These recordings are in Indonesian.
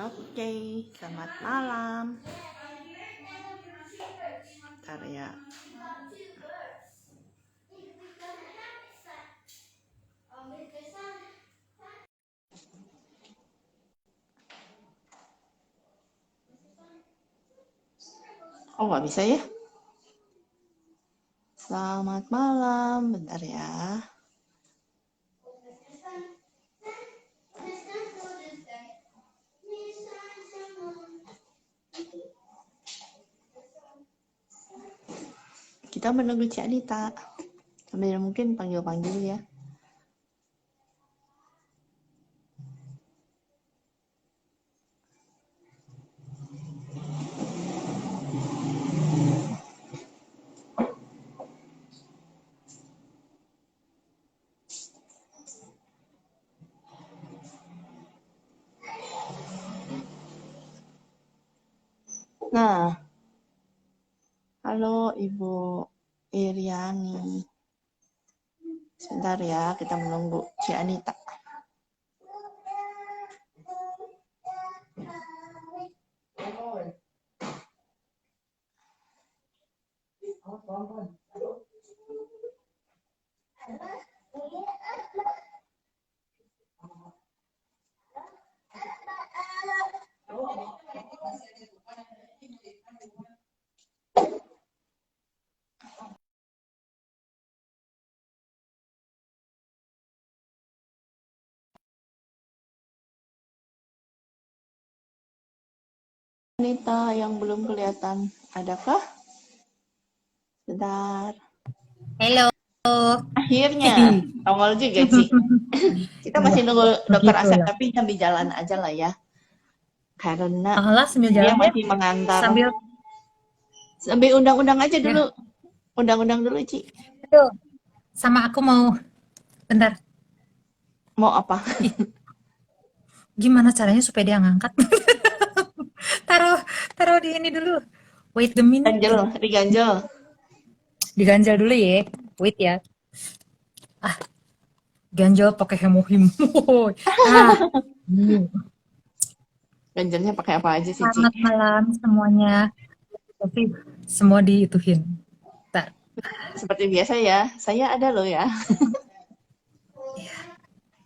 Oke, selamat malam. Bentar ya. Oh, nggak bisa ya? Selamat malam, bentar ya. Kita menunggu Cik Anita. Sambil mungkin panggil-panggil ya. Nah, halo Ibu Iriani. Sebentar ya, kita menunggu Cik Anita. Anita yang belum kelihatan, adakah? Bentar. Halo. Akhirnya, nongol juga, Ci. Kita masih nunggu Dokter Begitu Asep, lah. tapi sambil jalan aja lah ya. Karena Alah, sambil dia jalan ya. masih mengantar. Sambil undang-undang aja ya. dulu. Undang-undang dulu, Ci. Aduh. Sama aku mau bentar. Mau apa? Gimana caranya supaya dia ngangkat? taruh di ini dulu. Wait the minute. Diganjel. Diganjal dulu ya. Wait ya. Ganjal pakai hemo-hemo. Ganjelnya pakai apa aja sih, Ci? Selamat malam semuanya. Tapi semua diituhin. Bentar. Seperti biasa ya, saya ada loh ya.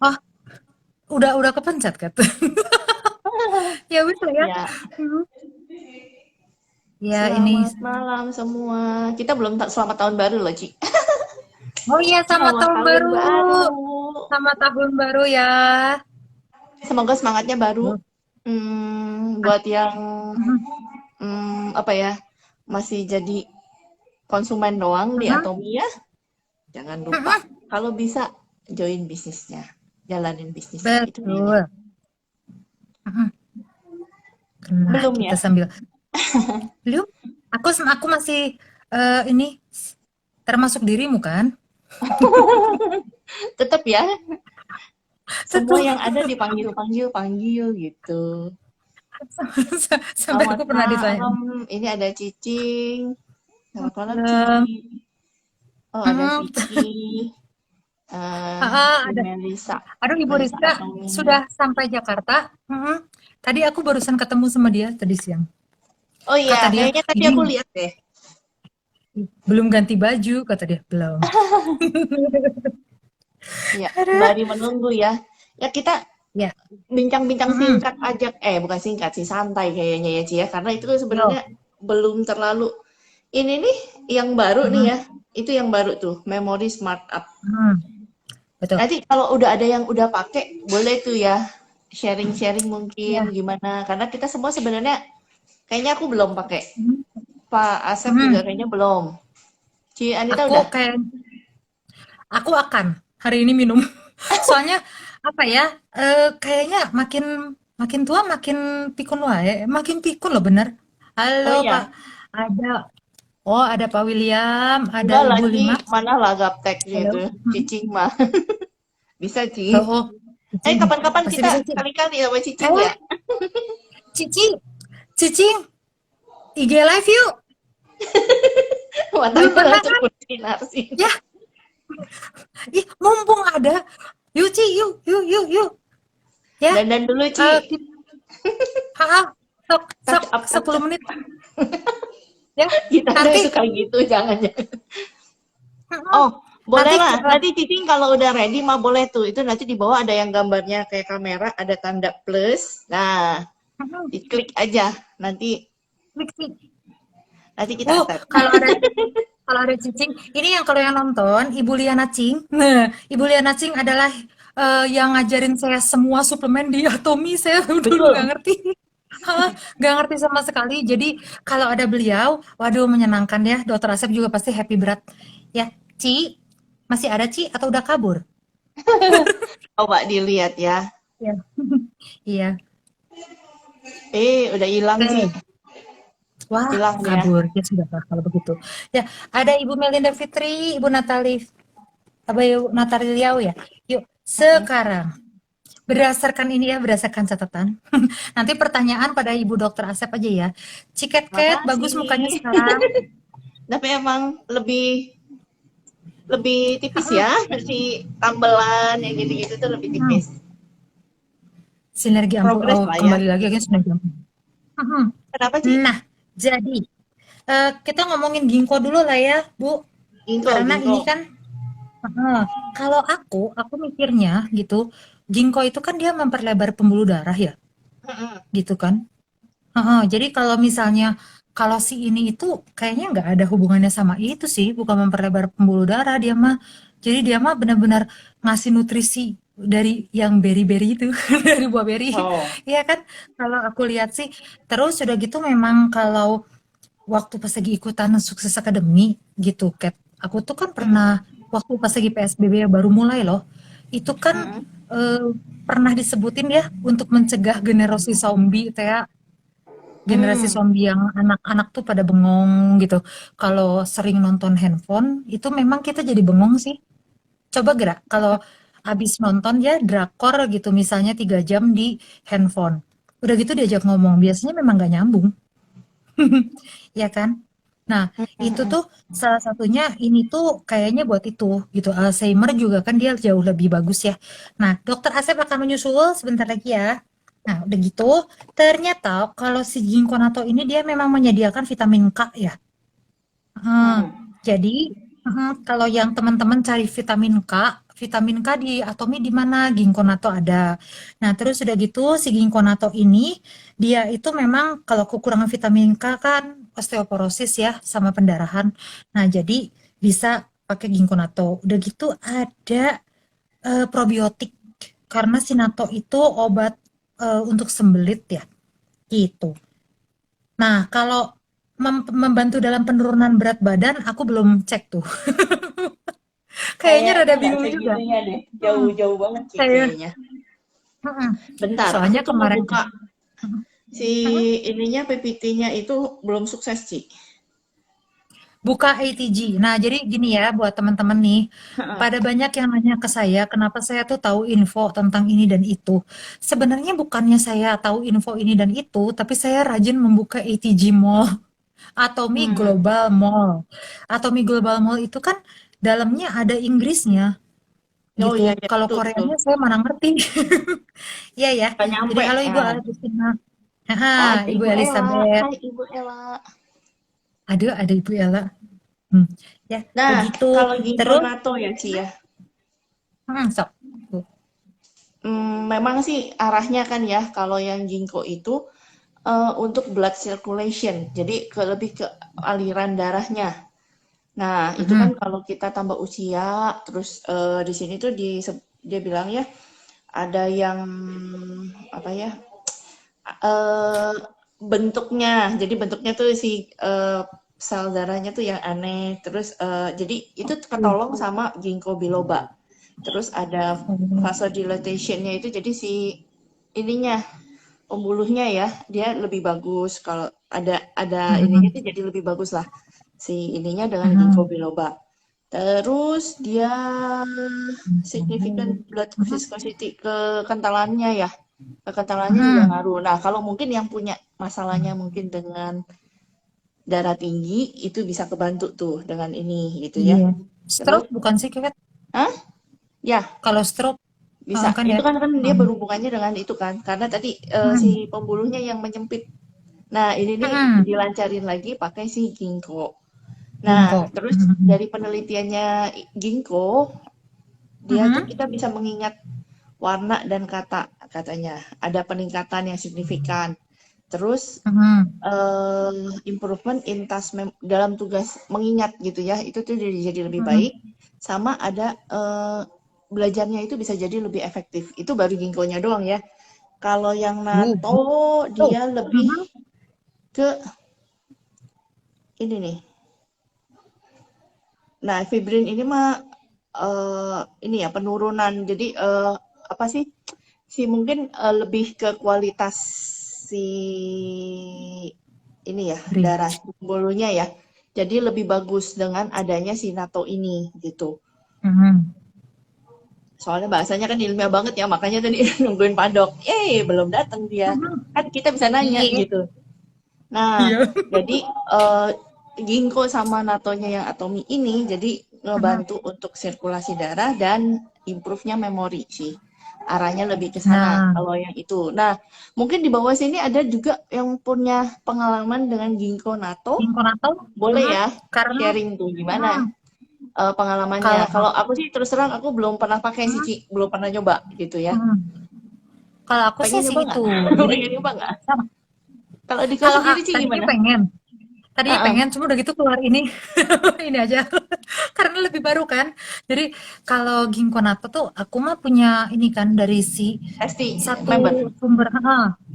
Oh, udah kepencet kan? Ya wis lah ya. Ya. Ya ini. Selamat malam semua. Kita belum selamat tahun baru loh, Ci. Oh iya, selamat tahun baru. Selamat tahun baru ya. Semoga semangatnya baru. Buat yang apa ya, masih jadi konsumen doang di Atomi ya, jangan lupa kalau bisa join bisnisnya, jalanin bisnisnya. Betul. Belum kita ya? Sambil belum. Aku masih ini termasuk dirimu kan? Tetap ya. Semua yang ada dipanggil gitu. Sampai aku pernah ditanya. Ini ada Cicing. Selamat malam, Cici. Oh, ada Vicky. Ada Melisa. Aduh, Ibu Rizka sudah sampai Jakarta. Tadi aku barusan ketemu sama dia tadi siang. Oh iya, kata dia, kayaknya tadi aku lihat deh. Belum ganti baju, kata dia. Belum. Ya, sembari menunggu ya. Ya kita bincang-bincang singkat aja. Bukan singkat sih, santai kayaknya ya, Ci ya. Karena itu sebenarnya belum terlalu. Ini nih yang baru nih ya. Itu yang baru tuh, Memory Smart Up. Betul. Nanti kalau udah ada yang udah pakai, boleh tuh ya sharing-sharing mungkin gimana. Karena kita semua sebenarnya kayaknya aku belum pakai. Pak Asep juga kayaknya belum. Ci Anita udah? Aku akan hari ini minum. Soalnya apa ya? Kayaknya makin tua makin pikun wae. Makin pikun loh, bener. Halo, Pak. Ada Pak William, ada Ibu Lima. Mana lah gaptek gitu. Cicing mah. Bisa, Ci. Kapan-kapan kita kali-kali sama Cicing ya. Cicing, IG live yuk. Belum pernah kan? Ya. Mumpung ada. Yuk, Ci, yuk. Ya. Dandan dulu, Ci. Ah, sok, Touch sok, up, touch 10 up. menit ya. Kita udah Nanti, suka gitu, jangan ya. mm-mm. Oh, boleh Nanti, lah. Nanti Titing kalau udah ready mah boleh tuh. Itu nanti di bawah ada yang gambarnya kayak kamera, ada tanda plus. Nah, mm-mm. diklik aja. Nanti Klik sih. nanti kita accept. Kalau ada cicing, ini yang kalau yang nonton Ibu Liana Cing. Nah, Ibu Liana Cing adalah yang ngajarin saya semua suplemen di Atomi. Saya dulu nggak Betul. ngerti. Hah, nggak ngerti sama sekali. Jadi kalau ada beliau, waduh menyenangkan ya. Dokter Asep juga pasti happy berat. Ya, Ci, masih ada Ci atau udah kabur? Coba dilihat ya. Ya. Iya. Udah hilang sih. Oke. Wah, Hilang ya. kabur. Ya sudah lah kalau begitu. Ya, ada Ibu Melinda Fitri, Ibu Natali, apa Ibu Natali Liau ya. Yuk, sekarang berdasarkan ini ya, berdasarkan catatan. Nanti pertanyaan pada Ibu Dokter Asep aja ya. Ciket Cat, bagus mukanya Makasih. sekarang. Tapi emang lebih lebih tipis Heeh, ya, si tambelan yang gitu-gitu tuh lebih heeh. tipis. Sinergi ampun. Progres Oh, lah ya. kembali lagi kan sinergi ampun. Heeh. Kenapa sih? Nah, jadi kita ngomongin ginkgo dulu lah ya, Bu. Ginkgo, Karena ginkgo. ini kan, heeh, kalau aku mikirnya gitu, ginkgo itu kan dia memperlebar pembuluh darah ya, Mm-mm. gitu kan. Heeh, jadi kalau misalnya kalau si ini itu kayaknya nggak ada hubungannya sama itu sih, bukan memperlebar pembuluh darah dia mah. Jadi dia mah benar-benar ngasih nutrisi dari yang berry-berry itu, dari buah beri. Oh. Iya kan? Kalau aku lihat sih, terus udah gitu memang kalau waktu pas lagi ikutan Sukses Academy gitu, Kat. Aku tuh kan Mm-mm. pernah waktu pas lagi PSBB baru mulai loh. Itu kan Mm-mm. eh, pernah disebutin ya untuk mencegah generasi zombie kayak generasi Hmm. zombie yang anak-anak tuh pada bengong gitu. Kalau sering nonton handphone, itu memang kita jadi bengong sih. Coba gerak, kalau abis nonton ya drakor gitu, misalnya 3 jam di handphone. Udah gitu diajak ngomong, biasanya memang gak nyambung, ya kan? Nah, itu Mm-mm. tuh salah satunya ini tuh kayaknya buat itu gitu. Alzheimer juga kan dia jauh lebih bagus ya. Nah, Dokter Asep akan menyusul sebentar lagi ya. Nah, udah gitu, ternyata kalau si ginkgo natto ini dia memang menyediakan vitamin K ya. Heeh. Hmm. Jadi, kalau yang teman-teman cari vitamin K di Atomi di mana? Ginkgo natto ada. Nah, terus udah gitu si ginkgo natto ini dia itu memang kalau kekurangan vitamin K kan osteoporosis ya sama pendarahan. Nah, jadi bisa pakai ginkgo natto. Udah gitu ada probiotik karena si natto itu obat untuk sembelit ya, gitu. Nah, kalau membantu dalam penurunan berat badan, aku belum cek tuh. Kayaknya rada Kayaknya nggak bingung juga. segitunya deh. Hmm, Jauh-jauh banget sih saya, kayaknya. hmm. Bentar, aku Soalnya tuh mau kemarin, buka hmm, si hmm, ininya PPT-nya itu belum sukses, Ci. buka ATG. Nah, jadi gini ya buat teman-teman nih, pada banyak yang nanya ke saya, kenapa saya tuh tahu info tentang ini dan itu. Sebenarnya bukannya saya tahu info ini dan itu, tapi saya rajin membuka ATG Mall. Atomi Hmm. Global Mall. Atomi Global Mall itu kan dalamnya ada Inggrisnya Oh gitu. iya, iya, Kalau betul, betul. Koreanya saya mana ngerti. Iya ya. Nggak Jadi nyampe. halo Ibu Ah. Agustina. Haha, Oh, ada Ibu Ibu Ella. Elizabeth. Hai, Ibu Ella. Aduh, ada Ibu Ella. Hmm. Ya, Nah, begitu. kalau ginkgo Terus, natto ya, Ci ya. sok. Tuh. Memang sih arahnya kan ya, kalau yang ginkgo itu untuk blood circulation, jadi lebih ke aliran darahnya. Nah, itu kan Mhm. kalau kita tambah usia, terus di sini tuh dia bilang ya, ada yang apa ya, eh, bentuknya, jadi bentuknya tuh si sel darahnya tuh yang aneh, terus jadi itu Oke. ketolong sama ginkgo biloba. Terus ada Oh. vasodilatation-nya itu jadi si ininya pembuluhnya ya dia lebih bagus kalau ada ininya Mhm. tuh jadi lebih bagus lah si ininya dengan ginkgo Mhm. biloba. Terus dia significant Mhm. blood viscosity kekentalannya ya. Kekentalannya juga Mhm. ngaruh. Nah, kalau mungkin yang punya masalahnya mungkin dengan darah tinggi itu bisa kebantu tuh dengan ini gitu ya. Iya. Terus, Stroke bukan sih, Kak? hah? Ya, Kalau stroke. Bisa. kan ya. Itu kan dia Hmm. berhubungannya dengan itu kan. Karena tadi Hmm. si pembuluhnya yang menyempit. Nah, ini nih Hmm. dilancarin lagi pakai si ginkgo. Nah, Ginkgo. terus Hmm. dari penelitiannya ginkgo, dia tuh Hmm. kita bisa mengingat warna dan kata katanya. Ada peningkatan yang signifikan. Terus Hmm. improvement in task dalam tugas mengingat gitu ya. Itu tuh jadi lebih Hmm. baik. Sama ada belajarnya itu bisa jadi lebih efektif. Itu baru ginkgonya doang ya. Kalau yang Uh, natto tuh. dia lebih Hmm. ke ini nih. Nah, fibrin ini mah ini ya penurunan. Jadi apa sih? Si mungkin lebih ke kualitas si ini ya Green. darah bulunya ya. Jadi lebih bagus dengan adanya si natto ini gitu. Hmm. Soalnya bahasanya kan ilmiah banget ya, makanya tadi nungguin Padok. Belum datang dia. Hmm. Kan kita bisa nanya Iya. gitu. Nah, Iya. jadi ginkgo sama natonya yang atomi ini jadi Hmm. ngebantu untuk sirkulasi darah dan improve-nya memori sih. Arahnya lebih ke sana Nah, kalau yang itu. Nah, mungkin di bawah sini ada juga yang punya pengalaman dengan ginkgo natto. ginkgo natto. Boleh Hmm. ya Karena sharing tuh gimana hmm, pengalamannya. kalau Kalau aku sih terus terang aku belum pernah pakai sih, hmm, Ci. Belum pernah nyoba gitu ya. hmm. Kalau aku sih Pengen sih nyoba nggak? itu. Jadi Pengen nyoba nggak? sama. Kalau di kau Kalau sendiri, Ci, tadinya gimana? pengen, tadinya Heeh, pengen, cuma udah gitu keluar ini, ini aja, karena lebih baru kan. Jadi kalau ginkgo natto tuh aku mah punya ini kan dari si pasti satu member. sumber.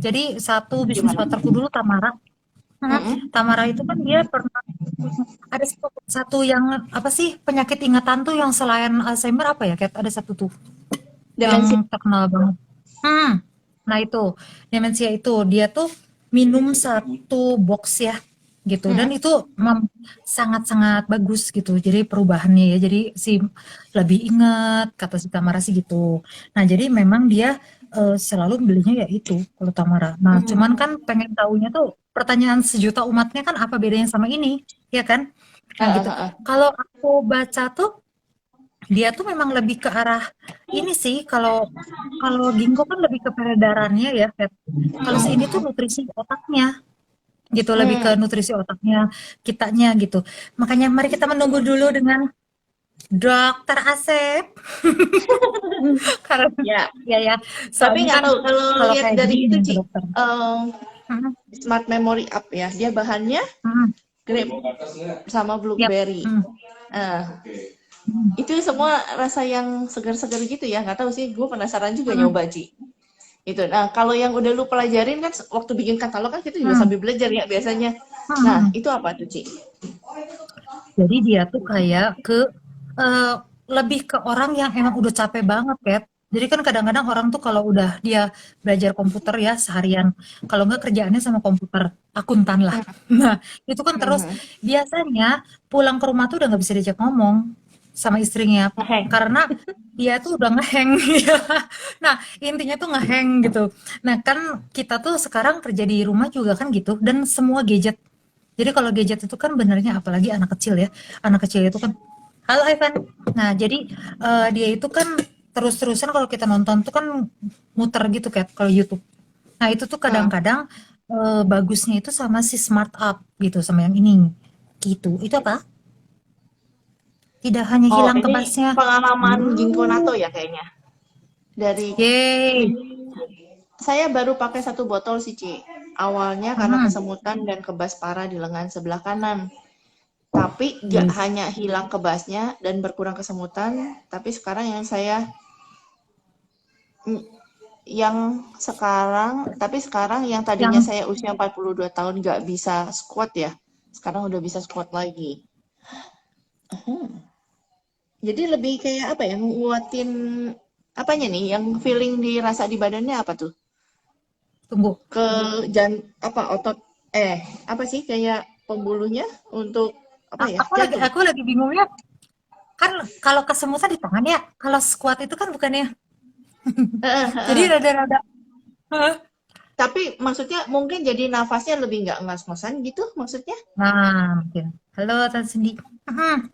Jadi satu bisnis Gimana? partnerku dulu Tamara. Mm-mm. Tamara itu kan dia pernah ada satu yang apa sih penyakit ingatan tuh yang selain Alzheimer apa ya? Kayak ada satu tuh Demensia. yang terkenal banget. Hmm. Nah itu demensia itu dia tuh minum satu box ya gitu dan Mm-mm. itu sangat-sangat bagus gitu. Jadi perubahannya ya. Jadi si lebih ingat kata si Tamara sih gitu. Nah jadi memang dia selalu belinya ya itu kalau Tamara. Nah cuman Mm-mm. kan pengen tahunya tuh pertanyaan sejuta umatnya kan apa bedanya sama ini ya kan? Nah Heeh, gitu. heeh. Kalau aku baca tuh dia tuh memang lebih ke arah ini sih kalau kalau ginkgo kan lebih ke peredarannya ya, Fet. Kalau si ini tuh nutrisi otaknya gitu, lebih ke Hmm. nutrisi otaknya kitanya gitu. Makanya mari kita menunggu dulu dengan Dokter Asep karena Ya, ya ya, tapi soalnya nggak kan tahu kalau kalau lihat kayak gini dari itu, ini ke Ci. dokter. em, Hmm, Smart Memory Up ya. Dia bahannya hmm, grape sama yap, blueberry. hmm, Nah, hmm, itu semua rasa yang segar-segar gitu ya. Nggak tahu sih, gue penasaran juga hmm, nyoba, Ci. Itu. Nah, kalau yang udah lu pelajarin kan waktu bikin katalog kan kita juga hmm, sambil belajar ya biasanya. Nah, hmm. itu apa tuh, Ci? Jadi dia tuh kayak ke eh, lebih ke orang yang emang udah capek banget, Kat. Jadi kan kadang-kadang orang tuh kalau udah dia belajar komputer ya seharian, kalau nggak kerjaannya sama komputer, akuntan lah. Nah, itu kan terus Mhm. biasanya pulang ke rumah tuh udah nggak bisa diajak ngomong sama istrinya Oke. karena dia tuh udah ngeheng. Nah, intinya tuh ngeheng gitu. Nah, kan kita tuh sekarang kerja di rumah juga kan gitu dan semua gadget jadi kalau gadget itu kan benernya apalagi anak kecil ya. Anak kecil itu kan, halo Ivan. Nah jadi dia itu kan terus-terusan kalau kita nonton tuh kan muter gitu kayak kalau YouTube. Nah itu tuh Hmm. kadang-kadang bagusnya itu sama si Smart Up gitu sama yang ini gitu. Itu apa? Tidak hanya Oh, hilang ini kebasnya. pengalaman Ginkgo Natto Uh, ya kayaknya. Dari yeay. saya baru pakai satu botol sih, Ci. Awalnya karena Hmm, kesemutan dan kebas parah di lengan sebelah kanan. Tapi gak yes. hanya hilang kebasnya dan berkurang kesemutan, tapi sekarang yang sekarang yang tadinya Yang saya usia 42 tahun gak bisa squat ya. Sekarang udah bisa squat lagi. Jadi lebih kayak apa ya? Nguatin apanya nih? Yang feeling dirasa di badannya apa tuh? tunggu. Ke apa otot apa sih kayak pembuluhnya untuk apa ya? Jantung. Aku lagi bingung ya. Kan kalau kesemutan di tangan ya. Kalau squat itu kan bukannya. Jadi rada-rada. Tapi maksudnya mungkin jadi nafasnya lebih nggak ngas-ngosan gitu maksudnya? Nah, mungkin. Halo, Tante Cindy.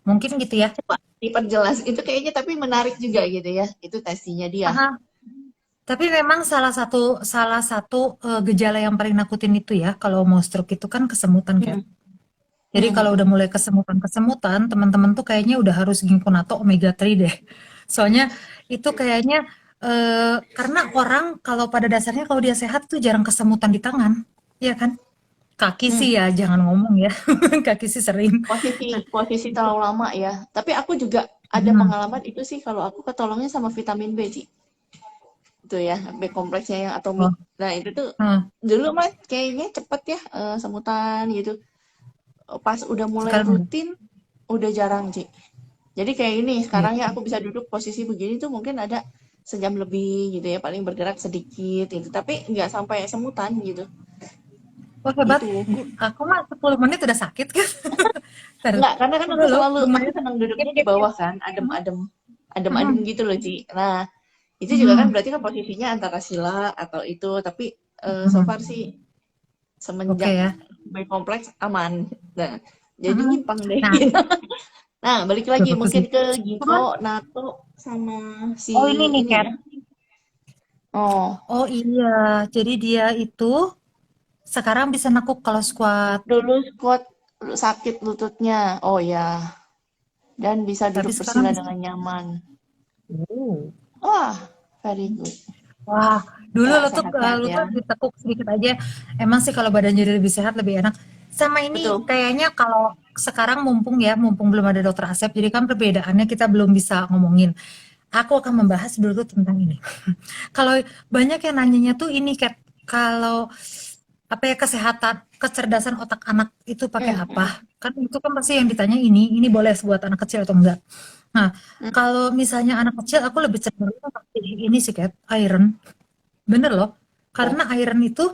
Mungkin gitu ya. Coba diperjelas. Itu kayaknya tapi menarik juga gitu ya. Itu testingnya dia. Tapi memang salah satu gejala yang paling nakutin itu ya, kalau mau stroke itu kan kesemutan, Kat. Mm-mm. Jadi kalau udah Mm-mm. mulai kesemutan-kesemutan, teman-teman tuh kayaknya udah harus ginkgo omega 3 deh. Soalnya itu kayaknya karena orang kalau pada dasarnya kalau dia sehat tuh jarang kesemutan di tangan, ya kan? Kaki sih Mm. ya jangan ngomong ya, kaki sih sering. Posisi Nah, posisi terlalu lama ya. Tapi aku juga ada hmm, pengalaman itu sih kalau aku ketolongnya sama vitamin B sih. Itu ya, B kompleksnya yang atomik. oh, Nah, itu tuh hmm, dulu mah kayaknya cepet ya semutan gitu. Pas udah mulai sekarang enggak. rutin, udah jarang sih. Jadi kayak ini, Iya. sekarang ya aku bisa duduk posisi begini tuh mungkin ada sejam lebih gitu ya, paling bergerak sedikit gitu. Tapi nggak sampai semutan gitu. Oh hebat, Itu. aku mah 10 menit udah sakit kan. Terus, Enggak, karena kan udah aku loh, selalu, aku lumayan. senang Skip, duduknya di skip, skip. bawah kan, adem-adem. Adem-adem Hmm, gitu loh, Ci. Nah, itu juga kan hmm, berarti kan posisinya antara sila atau itu, tapi so hmm. far sih Oke semenjak ya. B kompleks aman. Nah, jadi Hmm. nyimpang deh. Nah, Nah, balik udah lagi bagus mungkin sih. ke Cuman, Giko, Nato, sama si oh ini nih ini Kat. ya. Oh, Oh iya, jadi dia itu sekarang bisa nekuk kalau squat, dulu squat sakit lututnya. Oh ya, dan bisa tapi duduk sekarang bersila bisa. dengan nyaman. Oh. Wah, very good. Wah, dulu Ya, lu sehat-sehat tuh ya. ditekuk sedikit aja. Emang sih kalau badan jadi lebih sehat lebih enak. Sama ini Betul. kayaknya kalau sekarang mumpung ya, mumpung belum ada dokter Asep, jadi kan perbedaannya kita belum bisa ngomongin. Aku akan membahas dulu tentang ini. Kalau banyak yang nanyanya tuh ini kayak kalau apa ya kesehatan, kecerdasan otak anak itu pakai Hmm, apa? Kan itu kan pasti yang ditanya ini boleh buat anak kecil atau enggak? Nah, hmm. kalau misalnya anak kecil aku lebih cenderung pakai ini sih kayak iron. Bener loh, Oh, karena iron itu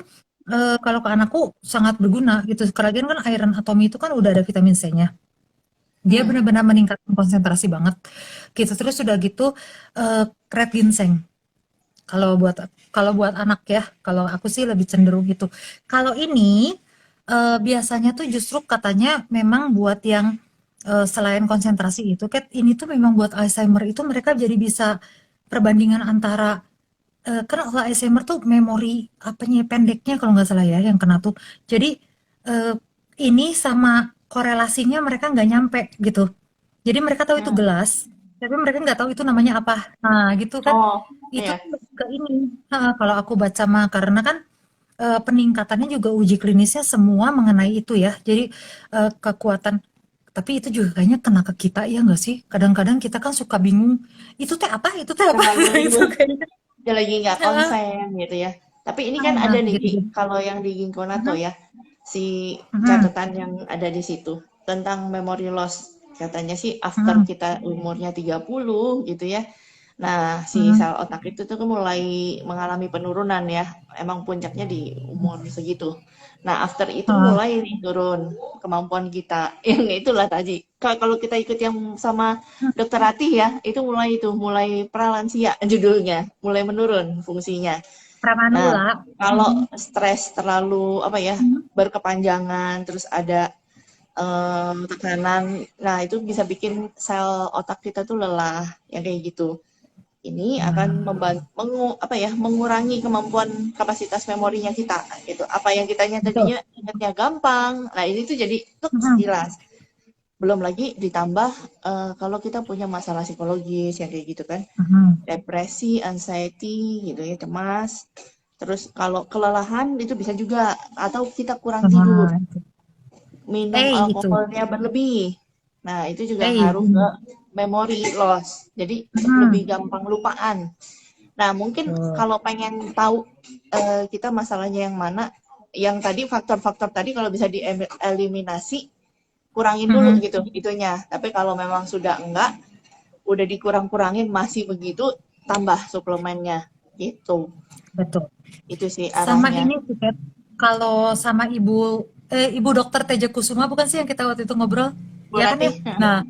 kalau ke anakku sangat berguna gitu. Kelagian kan iron atomi itu kan udah ada vitamin C-nya. Dia hmm. benar-benar meningkatkan konsentrasi banget. Gitu terus sudah gitu red ginseng. Kalau buat kalau buat anak ya, kalau aku sih lebih cenderung gitu. Kalau ini biasanya tuh justru katanya memang buat yang selain konsentrasi itu, Kat, ini tuh memang buat Alzheimer itu mereka jadi bisa perbandingan antara kan kalau Alzheimer tuh memori apanya pendeknya kalau nggak salah ya yang kena tuh. Jadi eh, ini sama korelasinya mereka nggak nyampe gitu. Jadi mereka tahu itu Hmm. gelas, tapi mereka nggak tahu itu namanya apa. Nah gitu kan, Oh, itu iya. tuh ke ini. Kalau aku baca mah karena kan peningkatannya juga uji klinisnya semua mengenai itu ya. Jadi kekuatan, tapi itu juga kayaknya kena ke kita ya nggak sih? Kadang-kadang kita kan suka bingung, itu teh apa? Itu teh apa? Terlalu Nah, itu kayaknya. dia lagi nggak Heeh. konsen gitu ya. Tapi ini kan ada nih, Gitu Ci, deh. kalau yang di Ginkgonato Mhm, ya, si mhm, catatan yang ada di situ tentang memory loss. Katanya sih after mhm, kita umurnya 30 gitu ya. Nah, si mhm, sel otak itu tuh kan mulai mengalami penurunan ya. Emang puncaknya di umur segitu. Nah, after itu heeh, mulai nih turun kemampuan kita. Yang itulah tadi. Kalau kita ikut yang sama mhm, Dokter Ratih ya, itu mulai pralansia judulnya, mulai menurun fungsinya. Nah, pramanula, kalau mhm, stres terlalu apa ya, mhm, berkepanjangan, terus ada tekanan, nah itu bisa bikin sel otak kita tuh lelah, yang kayak gitu. Ini akan nah, mengurangi kemampuan kapasitas memorinya kita gitu. Apa yang kitanya betul, tadinya ingatnya gampang, nah ini tuh jadi tuk mhm, hilang. Belum lagi ditambah kalau kita punya masalah psikologis yang kayak gitu kan, mhm, depresi, anxiety gitu ya, cemas. Terus kalau kelelahan itu bisa juga, atau kita kurang tidur, nah, itu. minum Itu, alkoholnya berlebih. Nah, itu juga ngaruh ke ini, memory loss. Jadi lebih mhm, gampang lupaan. Nah, mungkin betul, kalau pengen tahu kita masalahnya yang mana, yang tadi faktor-faktor tadi kalau bisa dieliminasi, kurangin dulu mhm, gitu itunya. Tapi kalau memang sudah enggak, udah dikurang-kurangin masih begitu, tambah suplemennya gitu. betul. Itu sih Sama arahnya. ini sih, Kat, kalau sama Ibu Dokter Teja Kusuma bukan sih yang kita waktu itu ngobrol? Ya kan Berarti ya? Nah,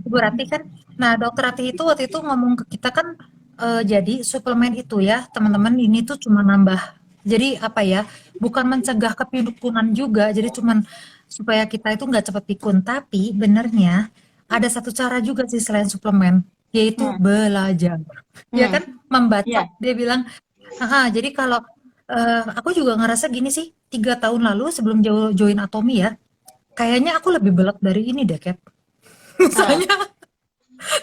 Ibu Ratih kan. Nah, Dokter Ratih itu waktu itu ngomong ke kita kan jadi suplemen itu ya, teman-teman ini tuh cuma nambah. Jadi apa ya? Bukan mencegah kepindukunan juga, jadi cuman supaya kita itu nggak cepat pikun. Tapi benernya ada satu cara juga sih selain suplemen, yaitu hmm, belajar. Ya hmm, kan? Membaca. ya, Dia bilang Jadi kalau aku juga ngerasa gini sih, 3 tahun lalu sebelum join Atomi ya, kayaknya aku lebih belak dari ini deh, Kat. Ah, Soalnya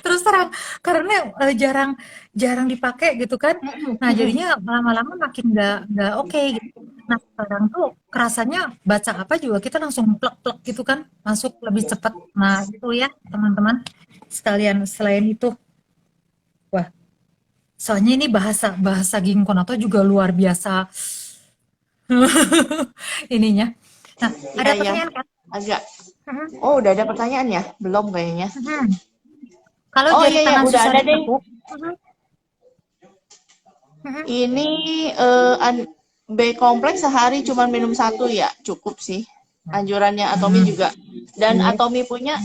terus terang karena jarang jarang dipakai gitu kan. mm-mm, Nah, mm-mm. jadinya lama-lama makin nggak oke gitu. Nah, sekarang tuh kerasanya baca apa juga kita langsung plek-plek gitu kan, masuk lebih cepat. Nah, itu ya, teman-teman. Sekalian selain itu, wah, soalnya ini bahasa bahasa Ginkgon atau juga luar biasa ininya. Nah, Iya, ada iya. pertanyaan kan? Agak. Mhm, Oh, udah ada pertanyaan ya? Belum kayaknya. mhm. Kalau Oh jari iya, ya, tangan udah susah ada deh. ditekuk, mhm, mhm, Ini B kompleks sehari cuma minum satu ya, cukup sih. Anjurannya Atomi hmm, juga. Dan iya, Atomi punya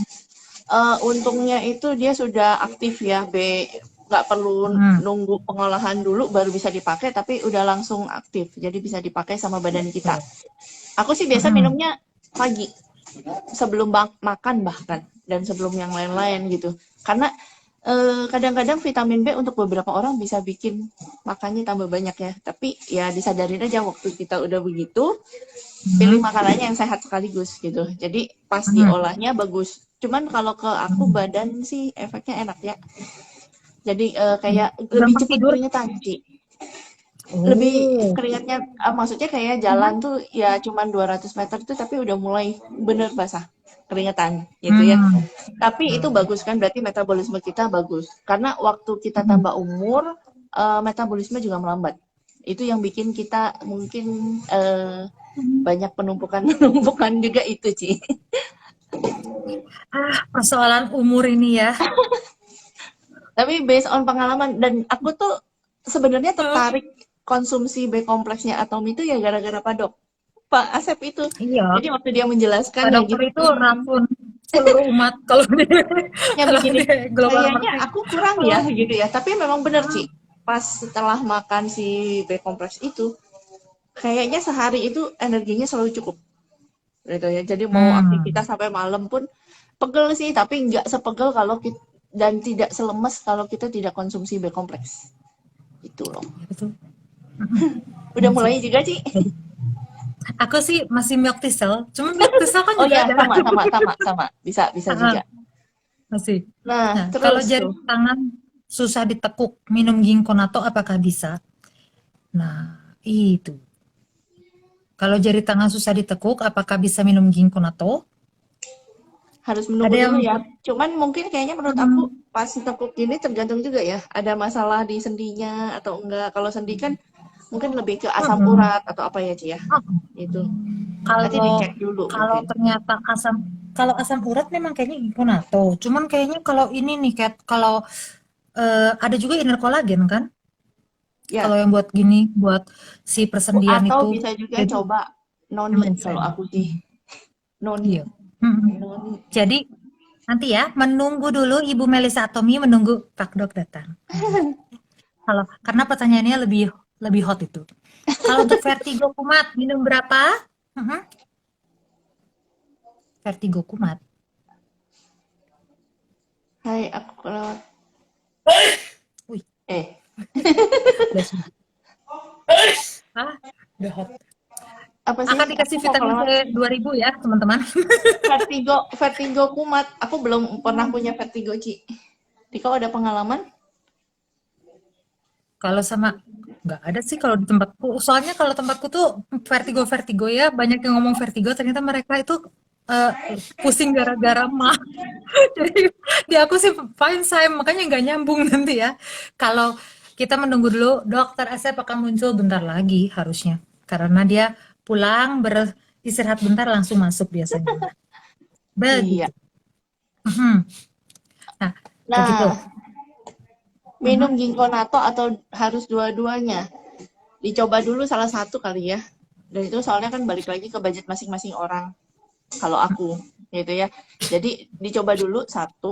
untungnya itu dia sudah aktif ya, B nggak perlu mhm, nunggu pengolahan dulu baru bisa dipakai, tapi udah langsung aktif, jadi bisa dipakai sama badan kita. betul, Aku sih biasa mhm, minumnya pagi, sebelum makan bahkan, dan sebelum yang lain-lain gitu. Karena kadang-kadang vitamin B untuk beberapa orang bisa bikin makannya tambah banyak ya. Tapi ya disadarin aja waktu kita udah begitu, pilih mhm, makanannya yang sehat sekaligus gitu. Jadi pas mhm, diolahnya bagus. Cuman kalau ke aku mhm. badan sih efeknya enak ya. Jadi kayak lebih Gampang cepat tidur? keringetan sih. Lebih Oh, keringatnya maksudnya kayak jalan mhm, tuh ya cuman 200 meter itu tapi udah mulai bener basah keringetan gitu ya. hmm, Tapi itu hmm, bagus kan berarti metabolisme kita bagus. Karena waktu kita mhm. tambah umur metabolisme juga melambat. Itu yang bikin kita mungkin banyak penumpukan-penumpukan juga itu, Ci. Persoalan umur ini ya. Tapi based on pengalaman dan aku tuh sebenarnya tertarik konsumsi B kompleksnya Atom itu ya gara-gara Pak Asep itu. Iya, Jadi waktu dia menjelaskan Pak ya Dokter gitu, itu racun seluruh umat kalau di yang kalau bikin di global kayaknya mercy. aku kurang ya Oh, gitu ya. Tapi memang benar hmm, sih. Pas setelah makan si B kompleks itu, kayaknya sehari itu energinya selalu cukup gitu ya. Jadi mau aktivitas hmm, sampai malam pun pegel sih, tapi nggak sepegel kalau kita dan tidak selemes kalau kita tidak konsumsi B kompleks. Itu loh. ya betul. Mhm, Udah iya sih. mulai juga sih. Jadi, aku sih masih milk thistle, cuma milk thistle kan Oh juga ya, ada. sama sama sama sama. Bisa bisa Heeh, juga. masih. Nah, Nah, kalau terus jari tuh tangan susah ditekuk, minum ginkgonato apakah bisa? Nah, itu. Kalau jari tangan susah ditekuk, apakah bisa minum ginkgonato? harus menunggu Ada yang dulu ya. Cuman mungkin kayaknya menurut aku hmm, pas tekuk gini tergantung juga ya. Ada masalah di sendinya atau enggak. Kalau sendi kan mungkin lebih ke asam hmm, urat atau apa ya, Ci ya. hmm. Itu. Nanti Kalau dicek dulu kalau mungkin. ternyata kalau asam urat memang kayaknya ginkgonato. Cuman kayaknya kalau ini nih Kat, kalau ada juga inner kolagen kan? Kalau Ya, yang buat gini, buat si persendian atau itu, bisa juga jadi coba noni kalau MSM. aku sih. Noni. Iya. Mm-mm. Noni. Jadi nanti ya menunggu dulu Ibu Melisa Atomi menunggu Pak Dok datang. Kalau karena pertanyaannya lebih lebih hot itu. Kalau untuk vertigo kumat minum berapa? Mhm. Vertigo kumat. Hai, aku kelewat. Wih, Eh, udah sudah. Ah, udah hot. apa sih? Akan Aku dikasih kok vitamin kelewat? C 2000 ya, teman-teman. Vertigo, vertigo kumat. Aku belum pernah punya vertigo, Ci. Diko ada pengalaman? Kalau sama nggak ada sih kalau di tempatku. Soalnya kalau tempatku tuh vertigo-vertigo ya, banyak yang ngomong vertigo, ternyata mereka itu eh, pusing gara-gara mah. Jadi di aku sih fine saya, makanya nggak nyambung nanti ya. Kalau kita menunggu dulu, dokter Asep akan muncul bentar lagi harusnya. Karena dia pulang beristirahat bentar langsung masuk biasanya. Iya. Begitu. Mhm. Nah, begitu. Nah, minum Mhm. ginkgonato atau harus dua-duanya? Dicoba dulu salah satu kali ya. Dan itu soalnya kan balik lagi ke budget masing-masing orang. Kalau aku, gitu ya. Jadi dicoba dulu satu.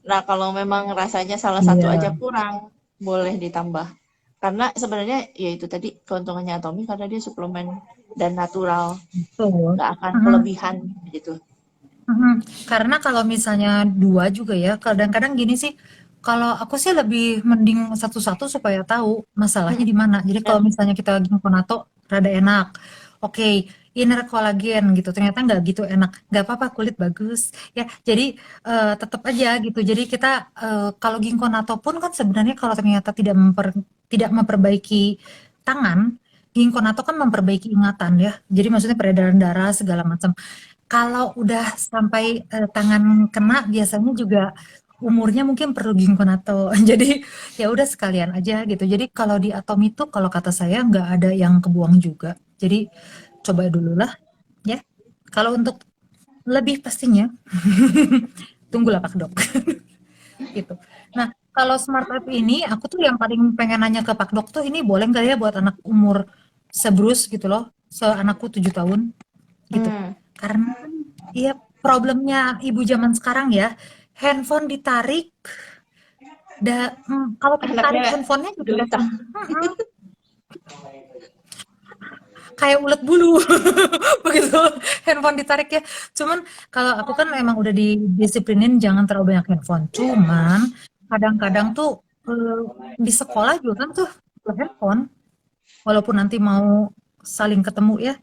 Nah, kalau memang rasanya salah satu aja Iya, kurang, boleh ditambah. Karena sebenarnya ya itu tadi keuntungannya Atomi karena dia suplemen dan natural, betul. nggak akan Mhm. kelebihan gitu. Mhm. Karena kalau misalnya dua juga ya, kadang-kadang gini sih, Kalau aku sih lebih mending satu-satu supaya tahu masalahnya di Mm-mm. mana. Jadi kalau Ya. misalnya kita ginkgonato rada enak, oke, inner kolagen gitu. Ternyata nggak gitu enak, nggak apa-apa kulit bagus ya. Jadi tetap aja gitu. Jadi kita kalau ginkgonato pun kan sebenarnya kalau ternyata tidak memperbaiki tangan, ginkgonato kan memperbaiki ingatan ya. Jadi maksudnya peredaran darah segala macam. Kalau udah sampai tangan kena biasanya juga umurnya mungkin perlu ginkgonato. Jadi ya udah sekalian aja gitu. Jadi kalau di atom itu kalau kata saya nggak ada yang kebuang juga. Jadi coba dulu lah ya. Kalau untuk lebih pastinya tunggulah Pak Dok gitu. Nah, kalau Smart App ini aku tuh yang paling pengen nanya ke Pak Dok tuh ini boleh nggak ya buat anak umur sebrus gitu loh. Seanakku 7 tahun gitu. Hmm. Karena kan ya problemnya ibu zaman sekarang ya, handphone ditarik, kalau kita tarik Anaknya handphonenya juga gelisah. kayak ulet bulu begitu handphone ditarik ya. Cuman kalau aku kan emang udah didisiplinin jangan terlalu banyak handphone. Cuman kadang-kadang tuh di sekolah juga kan tuh handphone, walaupun nanti mau saling ketemu ya.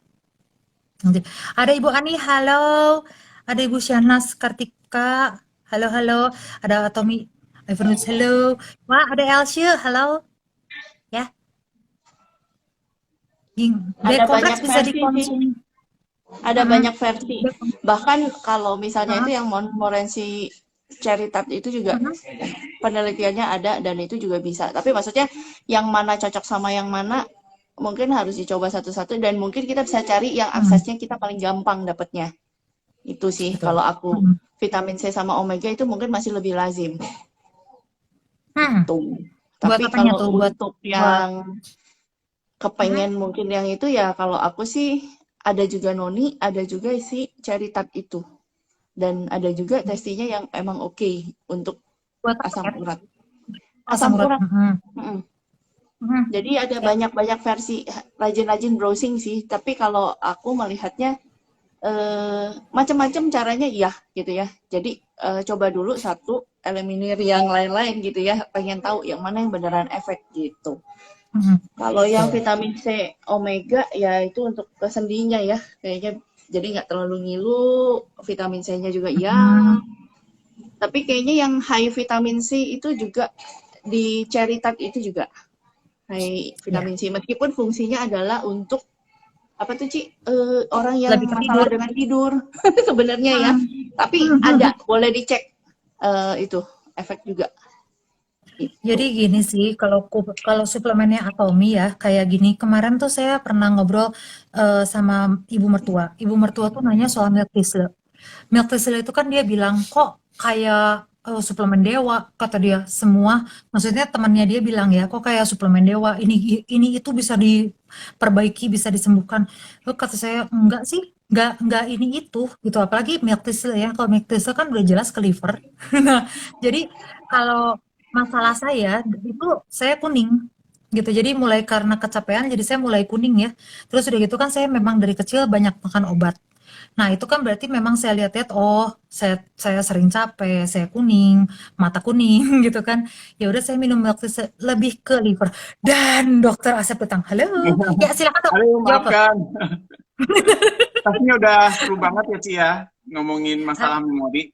Nanti. Ada Ibu Ani, halo. Ada Ibu Syahnas Kartika, halo halo. Ada Tommy Ivanus, halo. Wah, ada Elsie, halo. Ya, Ada Dekompleks banyak bisa versi sih. dikonsumsi. Ada banyak versi. Bahkan kalau misalnya itu Heeh, yang Morensi Cherry Tart itu juga heeh, penelitiannya ada dan itu juga bisa. Tapi maksudnya yang mana cocok sama yang mana mungkin harus dicoba satu-satu dan mungkin kita bisa cari yang heeh, aksesnya kita paling gampang dapatnya. Itu sih betul. kalau aku Heeh, vitamin C sama omega itu mungkin masih lebih lazim heeh. gitu. Buat Tapi apanya kalau tuh? untuk Buat yang heeh, kepengen mungkin yang itu ya kalau aku sih ada juga noni, ada juga si cherry tart itu. Dan ada juga testinya yang emang oke untuk buat apa asam ya? urat. Asam Asam urat. urat. Heeh, Mm-mm. heeh. Jadi ada Ya, banyak-banyak versi rajin-rajin browsing sih. Tapi kalau aku melihatnya macam-macam caranya iya gitu ya. Jadi coba dulu satu, eliminir yang lain-lain gitu ya. Pengen tahu yang mana yang beneran efek gitu. heeh, Kalau yang betul. vitamin C, omega ya itu untuk kesendinya ya. Kayaknya jadi nggak terlalu ngilu. Vitamin C-nya juga iya. Heeh, Tapi kayaknya yang high vitamin C itu juga di cherry tart itu juga high ya, vitamin C. Meskipun fungsinya adalah untuk apa tuh Ci? Orang yang lebih ke masalah tidur. dengan tidur sebenarnya ya. Heeh. Tapi ada, boleh dicek itu efek juga. Jadi Itu. gini sih, kalau suplemennya Atomi ya, kayak gini. Kemarin tuh saya pernah ngobrol sama ibu mertua. Ibu mertua tuh nanya soal milk thistle. Milk thistle itu kan dia bilang kok kayak suplemen dewa, kata dia semua. Maksudnya temannya dia bilang ya, kok kayak suplemen dewa. Ini itu bisa diperbaiki, bisa disembuhkan. Lalu kata saya enggak sih, enggak ini itu gitu. Apalagi milk thistle ya. Kalau milk thistle kan udah jelas ke liver. Nah, jadi kalau masalah saya itu saya kuning gitu. Jadi mulai karena kecapean jadi saya mulai kuning ya. Terus udah gitu kan saya memang dari kecil banyak makan obat. Nah, itu kan berarti memang saya lihat-lihat oh, saya sering capek, saya kuning, mata kuning gitu kan. Ya udah saya minum lebih ke liver. Dan dokter Asep datang. Halo. Ya, silakan Dok. Halo, Jawab Dok. maafkan. Pastinya udah seru banget ya, Ci ya, ngomongin Ah, masalah memori.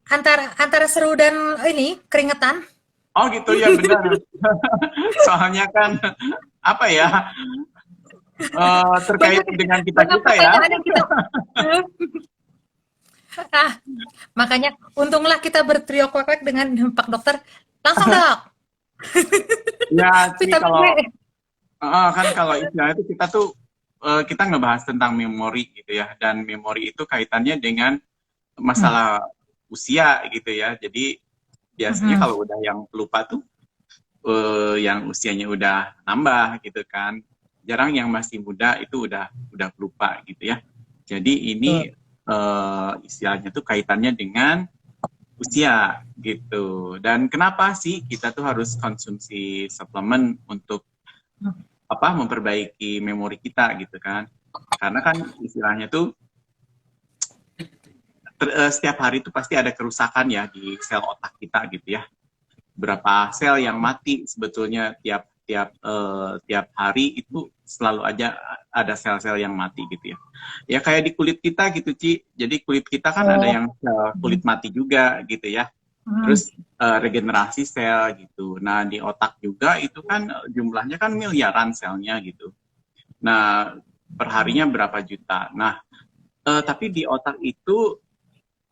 Antara antara seru dan ini keringetan. Oh gitu ya, benar. Soalnya kan, apa ya, terkait Banyak dengan banyak kita-kita ya. pertanyaan yang kita ah, makanya untunglah kita bertrio kwek dengan Pak Dokter. Langsung Dok, Ya, Ci, vitamin kalau D. kan kalau istilahnya itu kita tuh, kita ngebahas tentang memori gitu ya. Dan memori itu kaitannya dengan Hmm, masalah usia gitu ya. Jadi biasanya hmm, kalau udah yang pelupa tuh, yang usianya udah nambah gitu kan. Jarang yang masih muda itu udah lupa gitu ya. Jadi ini betul. istilahnya tuh kaitannya dengan usia gitu. Dan kenapa sih kita tuh harus konsumsi suplemen untuk apa memperbaiki memori kita gitu kan? Karena kan istilahnya tuh setiap hari tuh pasti ada kerusakan ya di sel otak kita gitu ya. berapa sel yang mati sebetulnya tiap hari itu selalu aja ada sel-sel yang mati gitu ya. Ya kayak di kulit kita gitu, Ci. Jadi kulit kita kan ada Oh. yang sel kulit mati juga gitu ya. Terus regenerasi sel gitu. Nah, di otak juga itu kan jumlahnya kan miliaran selnya gitu. Nah, perharinya berapa juta. Nah, tapi di otak itu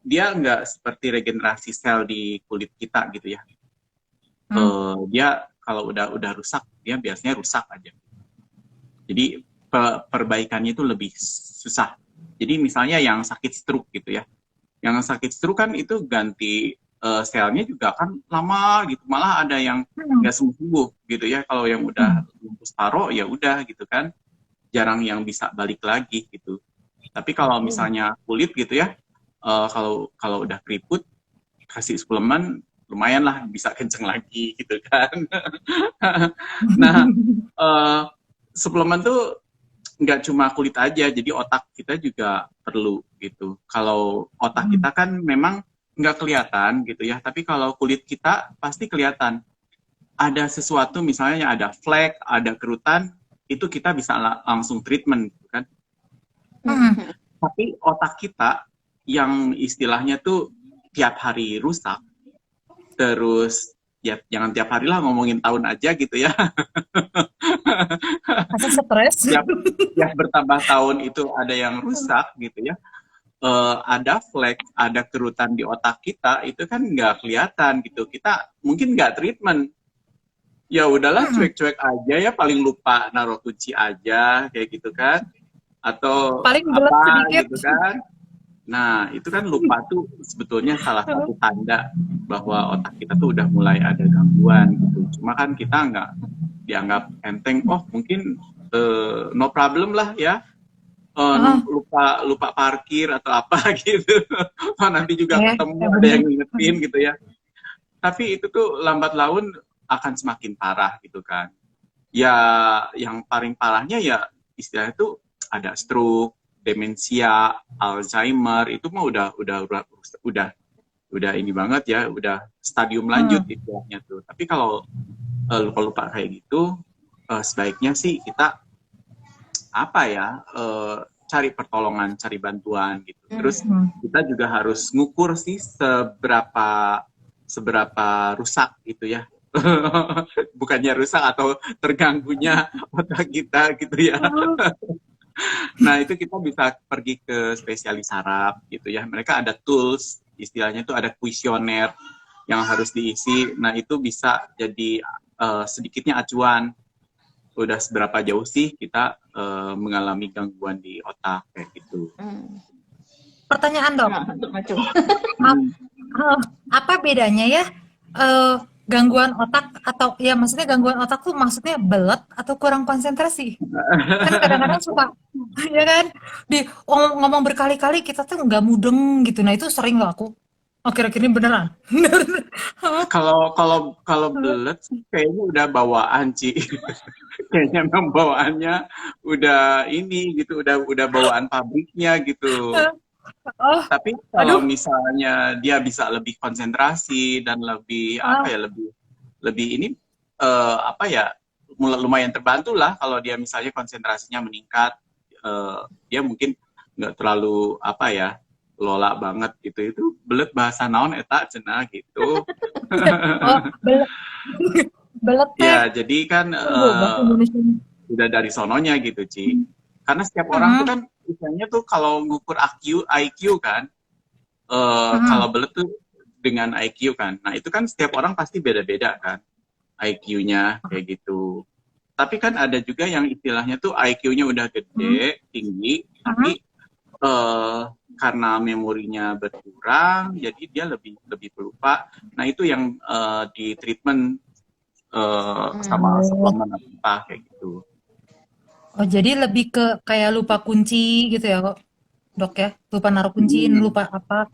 dia nggak seperti regenerasi sel di kulit kita gitu ya. Dia kalau udah rusak, dia biasanya rusak aja. Jadi perbaikannya itu lebih susah. Jadi misalnya yang sakit stroke gitu ya. Yang sakit stroke kan itu ganti selnya juga kan lama gitu. Malah ada yang nggak sembuh gitu ya. Kalau yang udah lumpuh paru ya udah gitu kan. Jarang yang bisa balik lagi gitu. Tapi kalau misalnya kulit gitu ya, kalau udah keriput, kasih suplemen, lumayan lah bisa kenceng lagi gitu kan. Nah, suplemen tuh nggak cuma kulit aja, jadi otak kita juga perlu gitu. Kalau otak kita kan memang nggak kelihatan gitu ya, tapi kalau kulit kita pasti kelihatan. Ada sesuatu misalnya ada flek, ada kerutan, itu kita bisa langsung treatment gitu kan. Tapi otak kita yang istilahnya tuh tiap hari rusak, terus ya jangan tiap hari lah, ngomongin tahun aja gitu ya. Masa stres? Tiap bertambah tahun itu ada yang rusak gitu ya. Ada flek, ada kerutan di otak kita, itu kan nggak kelihatan gitu. Kita mungkin nggak treatment. Ya udahlah, cuek-cuek aja ya, paling lupa naruh kunci aja kayak gitu kan. Atau Paling belet apa sedikit. gitu kan. Nah, itu kan lupa tuh sebetulnya salah satu tanda bahwa otak kita tuh udah mulai ada gangguan gitu. Cuma kan kita nggak dianggap enteng, oh mungkin no problem lah ya, lupa parkir atau apa gitu. Nanti juga ketemu ada yang ngingetin gitu ya. Tapi itu tuh lambat laun akan semakin parah gitu kan. Ya, yang paling parahnya ya istilahnya tuh ada stroke, demensia, Alzheimer, itu mah udah ini banget ya, udah stadium lanjut istilahnya tuh. Tapi kalau lupa-lupa kayak gitu, sebaiknya sih kita apa ya, cari pertolongan, cari bantuan gitu. Terus kita juga harus ngukur sih seberapa rusak gitu ya. Bukannya rusak atau terganggunya otak kita gitu ya. Nah, itu kita bisa pergi ke spesialis saraf gitu ya. Mereka ada tools, istilahnya itu ada kuesioner yang harus diisi. Nah, itu bisa jadi sedikitnya acuan. Udah seberapa jauh sih kita mengalami gangguan di otak kayak gitu. Pertanyaan dok, apa bedanya ya gangguan otak atau ya maksudnya gangguan otak tuh maksudnya belet atau kurang konsentrasi? Kan kadang-kadang suka ya kan ngomong berkali-kali kita tuh nggak mudeng gitu. Nah itu sering loh aku. Akhir-akhir ini beneran. Kalau belet sih kayaknya udah bawaan, Ci. Kayaknya memang bawaannya udah ini gitu, udah bawaan pabriknya gitu. Tapi kalau misalnya dia bisa lebih konsentrasi dan lebih apa ya, lebih ini apa ya, lumayan terbantu lah kalau dia misalnya konsentrasinya meningkat, dia mungkin nggak terlalu apa ya, lola banget gitu. Itu belet bahasa naon eta cenah gitu. Belet ya jadi kan udah dari sononya gitu, Ci. Karena setiap orang tuh kan misalnya tuh kalau ngukur IQ kan, kalau belet tuh dengan IQ kan. Nah itu kan setiap orang pasti beda-beda kan IQ-nya kayak gitu. Tapi kan ada juga yang istilahnya tuh IQ-nya udah gede, tinggi, tapi karena memorinya berkurang, jadi dia lebih pelupa. Nah itu yang di treatment sama suplemen apa kayak gitu. Oh, jadi lebih ke kayak lupa kunci gitu ya, dok ya? Lupa naruh kunci, lupa apa.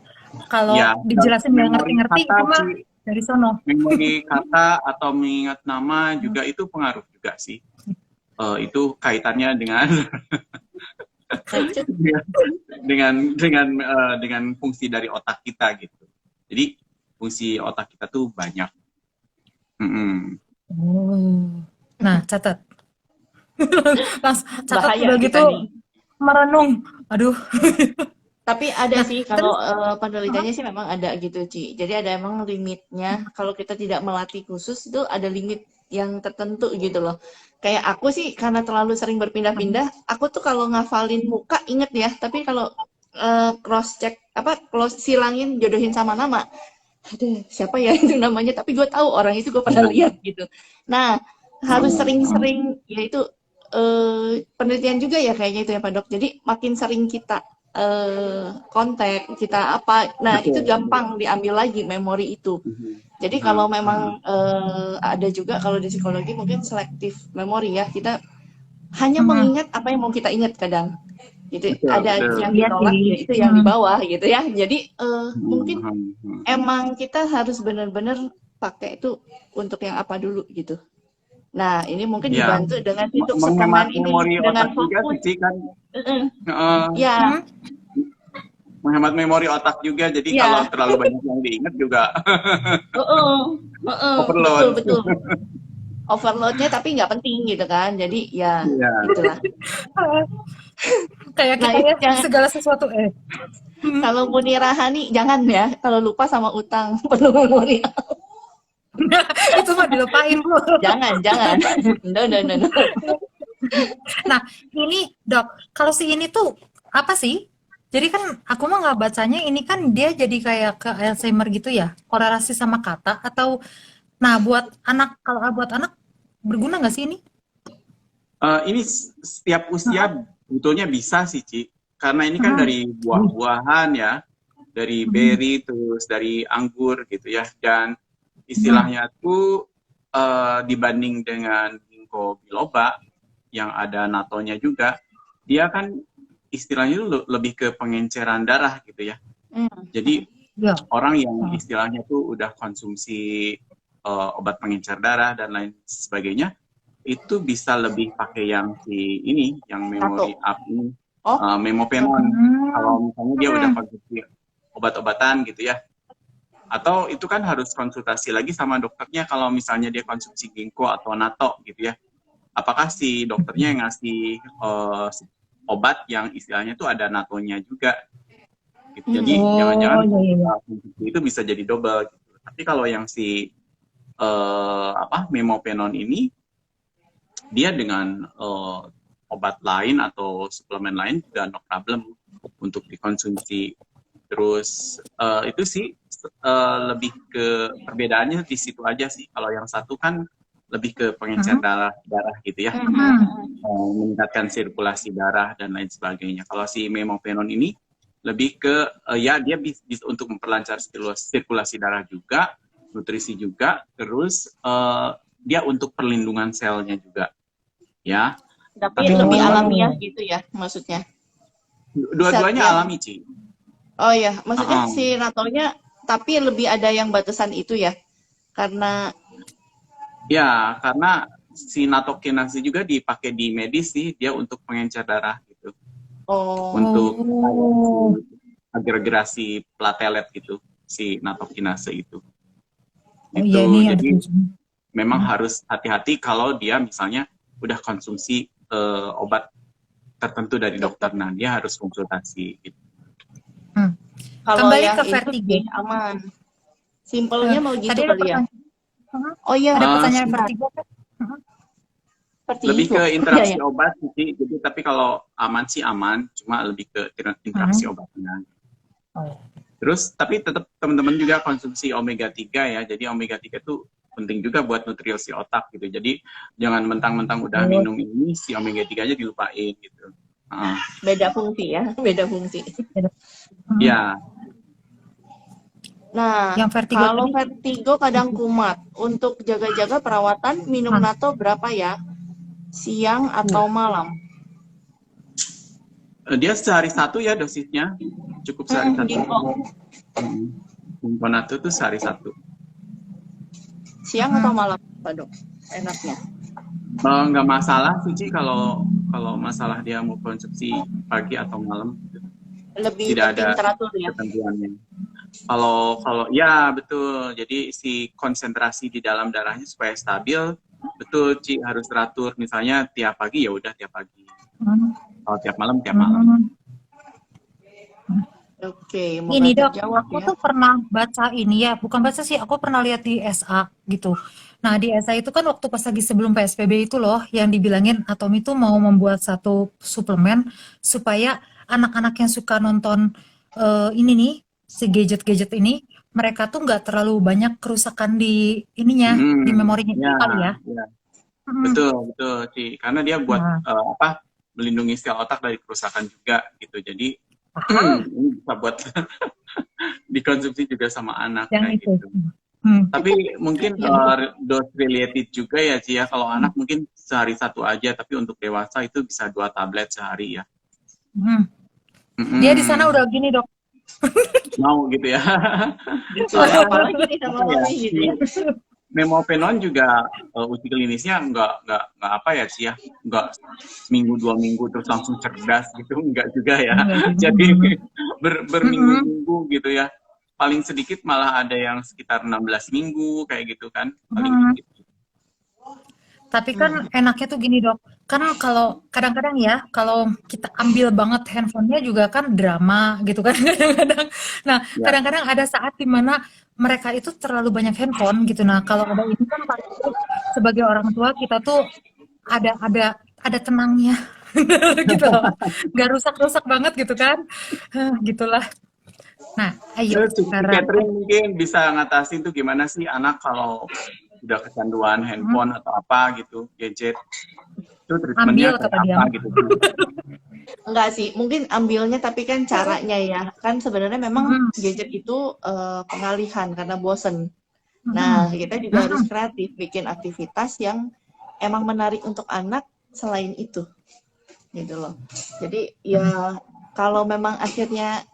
Kalau ya, dijelasin nggak ngerti-ngerti, itu mah dari sono. Memori kata atau mengingat nama juga itu pengaruh juga sih. Itu kaitannya dengan fungsi dari otak kita gitu. Jadi fungsi otak kita tuh banyak. Mm-mm. Oh. Nah, catat. Catat Bahaya udah kita gitu nih. merenung. Aduh. Tapi ada Nah, sih terus kalau penelitiannya sih memang ada gitu, Ci. Jadi ada emang limitnya. Kalau kita tidak melatih khusus itu ada limit yang tertentu gitu loh. Kayak aku sih karena terlalu sering berpindah-pindah, aku tuh kalau ngafalin muka inget ya. Tapi kalau cross check apa close silangin jodohin sama nama, aduh siapa ya itu namanya? Tapi gue tahu orang itu gue pernah Nah, lihat gitu. Nah harus sering-sering yaitu penelitian juga ya kayaknya itu ya Pak Dok. Jadi makin sering kita kontak, kita apa, nah itu betul. gampang diambil lagi memori itu. Mhm. Jadi kalau memang ada juga kalau di psikologi mungkin selektif memori ya, kita hanya mengingat apa yang mau kita ingat kadang. Gitu, Betul, ada betul. yang iya ditolak, sih. ya itu yang di bawah gitu ya. Jadi mungkin Mhm. emang kita harus benar-benar pakai itu untuk yang apa dulu gitu. Nah, ini mungkin Ya, dibantu dengan itu menghemat suplemen ini memori dengan otak juga fokus. sih kan. Heeh. Heeh, Ya, menghemat memori otak juga. Jadi kalau ya, terlalu banyak yang diingat juga heeh, heeh, betul overload. betul. Overloadnya tapi nggak penting gitu kan. Jadi ya Iya. itulah. Kayak Nah kita itu ya jangan segala sesuatu kalau Munirah Hani jangan ya kalau lupa sama utang perlu memori. itu mah dilupain Bu. Jangan. No no no no. Nah, ini Dok, kalau si ini tuh apa sih? Jadi kan aku mah nggak bacanya ini kan dia jadi kayak ke Alzheimer gitu ya, korelasi sama kata atau nah buat anak kalau buat anak berguna nggak sih ini? Ini setiap usia sebetulnya bisa sih, Ci. Karena ini kan Hmm. dari buah-buahan ya, dari berry, terus dari anggur gitu ya. Dan istilahnya tuh dibanding dengan ginkgo biloba yang ada natonya juga, dia kan istilahnya itu lebih ke pengenceran darah gitu ya. Jadi Ya. orang yang istilahnya tuh udah konsumsi obat pengencer darah dan lain sebagainya, itu bisa lebih pakai yang si ini, yang memory up ini, Oh, memopenon. Kalau misalnya dia udah konsumsi obat-obatan gitu ya. Atau itu kan harus konsultasi lagi sama dokternya kalau misalnya dia konsumsi ginkgo atau nato gitu ya. Apakah si dokternya yang ngasih obat yang istilahnya tuh ada natonya juga gitu. Jadi jangan-jangan konsumsi itu bisa jadi double gitu. Tapi kalau yang si memopenon ini dia dengan obat lain atau suplemen lain juga no problem untuk dikonsumsi. Terus itu sih lebih ke perbedaannya di situ aja sih. Kalau yang satu kan lebih ke pengencer darah gitu ya, meningkatkan sirkulasi darah dan lain sebagainya. Kalau si memopenon ini lebih ke ya dia bisa untuk memperlancar sirkulasi darah juga, nutrisi juga, terus dia untuk perlindungan selnya juga, ya. tapi lebih alamiah gitu ya maksudnya. Dua-duanya alami, Ci. Oh ya, maksudnya si natonya tapi lebih ada yang batasan itu ya. Karena si natokinase juga dipakai di medis sih, dia untuk pengencer darah gitu. Untuk agregasi platelet gitu, si natokinase itu. Gitu. Jadi memang harus hati-hati kalau dia misalnya udah konsumsi obat tertentu dari dokter, nah dia harus konsultasi gitu. kalau Kembali yang ke itu vertigo. aman. Simpelnya mau gitu Tadi kali ya. Oh iya, ada pertanyaan vertigo kan? Lebih ke interaksi obat sih, jadi tapi kalau aman sih aman, cuma lebih ke interaksi obatnya. Terus tapi tetap teman-teman juga konsumsi omega 3 ya. Jadi omega 3 itu penting juga buat nutrisi otak gitu. Jadi jangan mentang-mentang udah minum ini si omega 3-nya dilupain gitu. Beda fungsi ya, beda fungsi. Ya. Nah, yang vertigo kalau vertigo kadang kumat, untuk jaga-jaga perawatan minum nato berapa ya? Siang atau malam? Dia sehari satu ya dosisnya, cukup sehari satu. Ginkgo nato itu sehari satu. Siang atau malam, Pak Dok? Enaknya? Nggak masalah sih, kalau masalah dia mau konsumsi pagi atau malam. Lebih tidak ada teratur ya? ketentuannya. Kalau kalau ya betul. Jadi si konsentrasi di dalam darahnya supaya stabil, betul Ci harus teratur. Misalnya tiap pagi ya udah tiap pagi. Hmm. Kalau tiap malam tiap malam. Hmm. Oke, moga Ini Dok, terjawab aku ya. tuh pernah baca ini ya, bukan baca sih, aku pernah lihat di SA gitu. Nah, di SA itu kan waktu pas lagi sebelum PSBB itu loh, yang dibilangin Atomi tuh mau membuat satu suplemen supaya anak-anak yang suka nonton ini nih, si gadget-gadget ini, mereka tuh nggak terlalu banyak kerusakan di ininya, di memorinya Ya, itu kali ya. ya. Mm. Betul, betul, Ci. Karena dia buat Nah, melindungi sel otak dari kerusakan juga gitu. Jadi aha, ini bisa buat dikonsumsi juga sama anak yang kayak itu. gitu. Hmm. Tapi mungkin Yang itu. dose related juga ya Ci ya. Kalau anak mungkin sehari satu aja, tapi untuk dewasa itu bisa 2 tablet sehari ya. Hmm. Dia di sana Mm-mm. udah gini Dok. Mau gitu ya. Disuruh Soalnya apa lagi nih sama apa ya, mami gitu si ya. Memopenon juga uji klinisnya nggak apa ya sih ya, nggak seminggu 2 minggu terus langsung cerdas gitu, nggak juga ya. Enggak sih. Jadi Mm-mm. berminggu-minggu gitu ya. Paling sedikit malah ada yang sekitar 16 minggu kayak gitu kan, paling Mm. dikit. Tapi kan enaknya tuh gini Dok, kan kalau kadang-kadang ya, kalau kita ambil banget handphonenya juga kan drama gitu kan kadang-kadang. Nah, Ya, kadang-kadang ada saat di mana mereka itu terlalu banyak handphone gitu. Nah, kalau ada ini kan pasti sebagai orang tua kita tuh ada tenangnya gitu loh. Nggak rusak-rusak banget gitu kan. Gitulah. Nah, ayo terus si sekarang. Catherine mungkin bisa ngatasin tuh gimana sih anak kalau udah kecanduan handphone atau apa gitu, gadget, itu treatmentnya Ambil kayak kata dia. apa gitu. Enggak sih, mungkin ambilnya tapi kan caranya ya. Kan sebenarnya memang Mm-mm. gadget itu pengalihan karena bosen. Mm-mm. Nah, kita juga harus kreatif bikin aktivitas yang emang menarik untuk anak selain itu. Gitu loh. Jadi ya kalau memang akhirnya